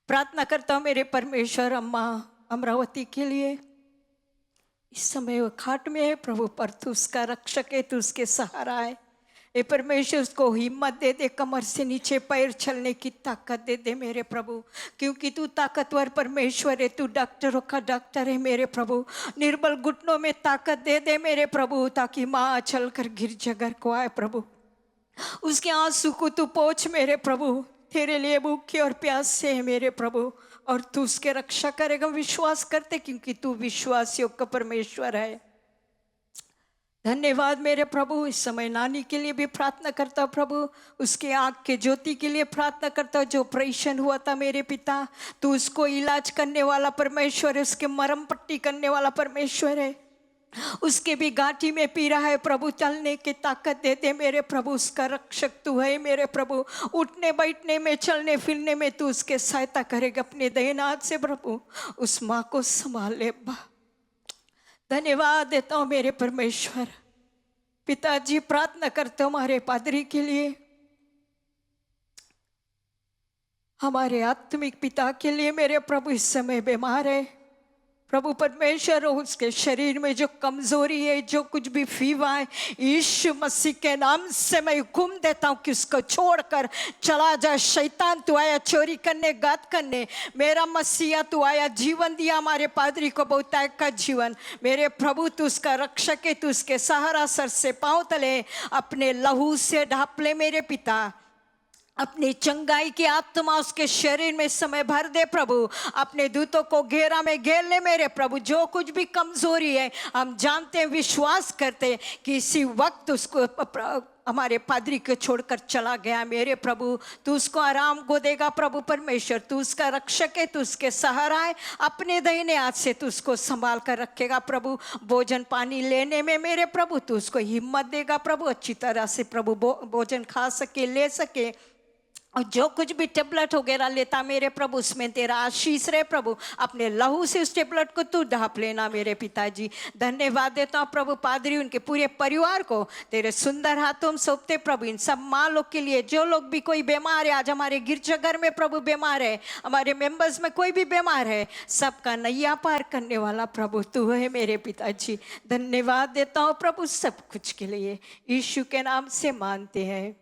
प्रार्थना करता हूँ मेरे परमेश्वर अम्मा अमरावती के लिए। इस समय वो खाट में है प्रभु, पर तू उसका रक्षक है, तू उसके सहारा है। ए परमेश्वर उसको हिम्मत दे दे, कमर से नीचे पैर चलने की ताकत दे दे मेरे प्रभु, क्योंकि तू ताकतवर परमेश्वर है, तू डॉक्टरों का डॉक्टर है मेरे प्रभु। निर्बल घुटनों में ताकत दे दे मेरे प्रभु, ताकि माँ चल कर गिरजाघर को आए प्रभु। उसके आंसू को तू पोंछ मेरे प्रभु, तेरे लिए भूखे और प्यासे है मेरे प्रभु, और तू उसके रक्षा करेगा। विश्वास करते क्योंकि तू विश्वास योग्य परमेश्वर है। धन्यवाद मेरे प्रभु। इस समय नानी के लिए भी प्रार्थना करता प्रभु, उसके आँख के ज्योति के लिए प्रार्थना करता। जो ऑपरेशन हुआ था मेरे पिता, तू उसको इलाज करने वाला परमेश्वर है, उसके मरम पट्टी करने वाला परमेश्वर है। उसके भी गांठी में पीड़ा है प्रभु, चलने की ताकत देते मेरे प्रभु, उसका रक्षक तू है मेरे प्रभु, उठने बैठने में चलने फिरने में तू उसके सहायता करेगा अपने दाहिने हाथ से प्रभु, उस माँ को संभाल ले। धन्यवाद देता हूँ मेरे परमेश्वर। पिताजी प्रार्थना करते हो हमारे पादरी के लिए, हमारे आत्मिक पिता के लिए मेरे प्रभु, इस समय बीमार है प्रभु परमेश्वर, उसके शरीर में जो कमजोरी है, जो कुछ भी फीवा है, यीशु मसीह के नाम से मैं हुक्म देता हूँ कि उसको छोड़कर चला जा। शैतान तू आया चोरी करने, घात करने, मेरा मसीहा तू आया जीवन दिया हमारे पादरी को, बहुतायत का जीवन। मेरे प्रभु तू उसका रक्षक है, तू उसके सहारा, सर से पांव तले अपने लहू से ढाप ले मेरे पिता, अपनी चंगाई की आत्मा उसके शरीर में समय भर दे प्रभु, अपने दूतों को घेरा में घेर ले मेरे प्रभु। जो कुछ भी कमजोरी है हम जानते हैं, विश्वास करते हैं कि इसी वक्त उसको हमारे पादरी को छोड़कर चला गया मेरे प्रभु, तू उसको आराम को देगा प्रभु परमेश्वर, तू उसका रक्षक है, तू उसके सहारा है, अपने दाहिने हाथ से तू उसको संभाल कर रखेगा प्रभु। भोजन पानी लेने में मेरे प्रभु तू उसको हिम्मत देगा प्रभु, अच्छी तरह से प्रभु भोजन खा सके, ले सके, और जो कुछ भी टेबलेट वगैरह लेता मेरे प्रभु उसमें तेरा आशीष रहे प्रभु, अपने लहू से उस टेबलेट को तू ढाप लेना मेरे पिताजी। धन्यवाद देता हूँ प्रभु, पादरी उनके पूरे परिवार को तेरे सुंदर हाथों में सौंपते प्रभु। इन सब माँ लोग के लिए, जो लोग भी कोई बीमार है, आज हमारे गिरजाघर में प्रभु बीमार है, हमारे मेंबर्स में कोई भी बीमार है, सबका नैया पार करने वाला प्रभु तू है मेरे पिताजी। धन्यवाद देता हूँ प्रभु सब कुछ के लिए, यीशु के नाम से मानते हैं,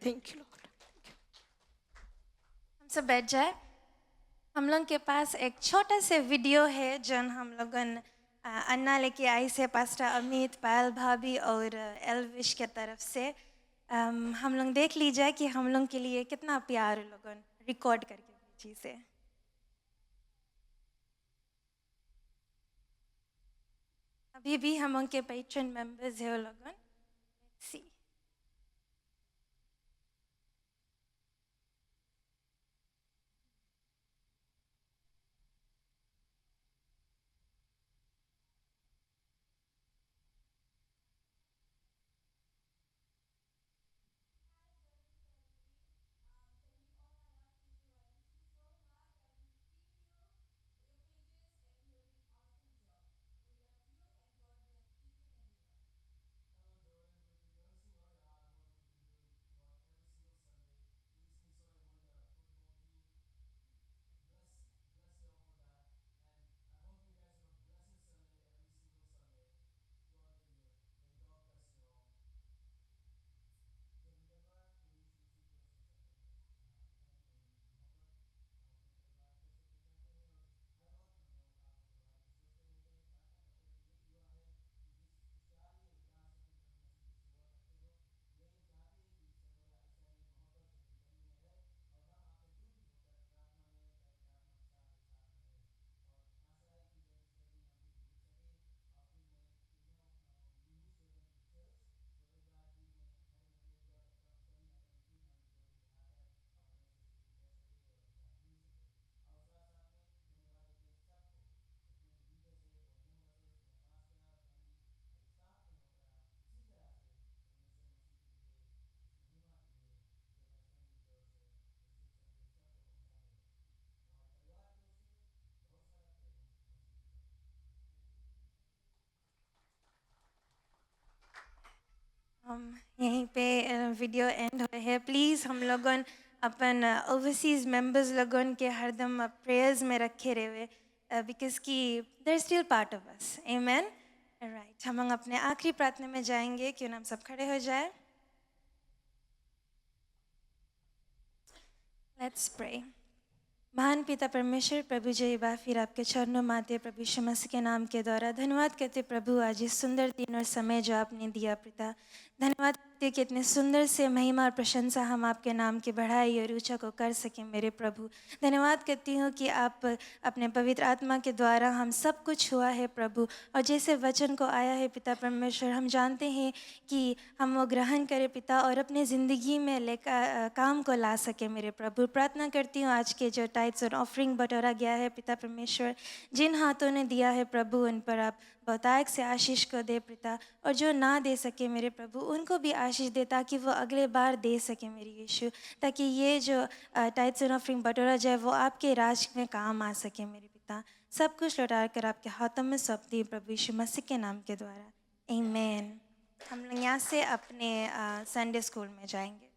थैंक यू। सब बैठ जाए। हम लोग के पास एक छोटा से वीडियो है जो हम लोगन अन्ना लेके आई से, पास्टर अमित, पायल भाभी और एलविश के तरफ से। हम लोग देख लीजिए कि हम लोग के लिए कितना प्यार लोगन रिकॉर्ड करके भेजी से। अभी भी हम लोग के पैट्रन मेंबर्स है वो लोगन। सी यहीं पे वीडियो एंड हुए है। प्लीज़ हम लोगन अपन ओवरसीज़ मेंबर्स लोगन के हरदम प्रेयर्स में रखे रहे, बिकॉज कि they are still part of us. Amen. Right, हम लोग अपने आखिरी प्रार्थना में जाएंगे, क्यों ना हम सब खड़े हो जाए। Let's pray. महान पिता परमेश्वर प्रभु जय बा फिर आपके चरणों में आते प्रभु यीशु मसीह के नाम के द्वारा धन्यवाद करते प्रभु, आज इस सुंदर दिन और समय जो आपने दिया पिता। धन्यवाद करते कि इतने सुंदर से महिमा और प्रशंसा हम आपके नाम की बढ़ाई और ऊंचा को कर सकें मेरे प्रभु। धन्यवाद करती हूँ कि आप अपने पवित्र आत्मा के द्वारा हम सब कुछ हुआ है प्रभु, और जैसे वचन को आया है पिता परमेश्वर, हम जानते हैं कि हम वो ग्रहण करें पिता और अपने ज़िंदगी में लेकर काम को ला सके मेरे प्रभु। प्रार्थना करती हूँ आज के जो टाइट्स और ऑफरिंग बटोरा गया है पिता परमेश्वर, जिन हाथों ने दिया है प्रभु उन पर आप बहुतायत से आशीष को दे पिता, और जो ना दे सके मेरे प्रभु उनको भी आशीष दे, ताकि वो अगले बार दे सके मेरे यीशु, ताकि ये जो टाइट्स और ऑफरिंग बटोरा जाए वो आपके राज में काम आ सके मेरे पिता। सब कुछ लौटा कर आपके हाथों में सौंप दिए प्रभु यीशु मसीह के नाम के द्वारा, आमीन। हम लोग यहाँ से अपने संडे स्कूल में जाएंगे।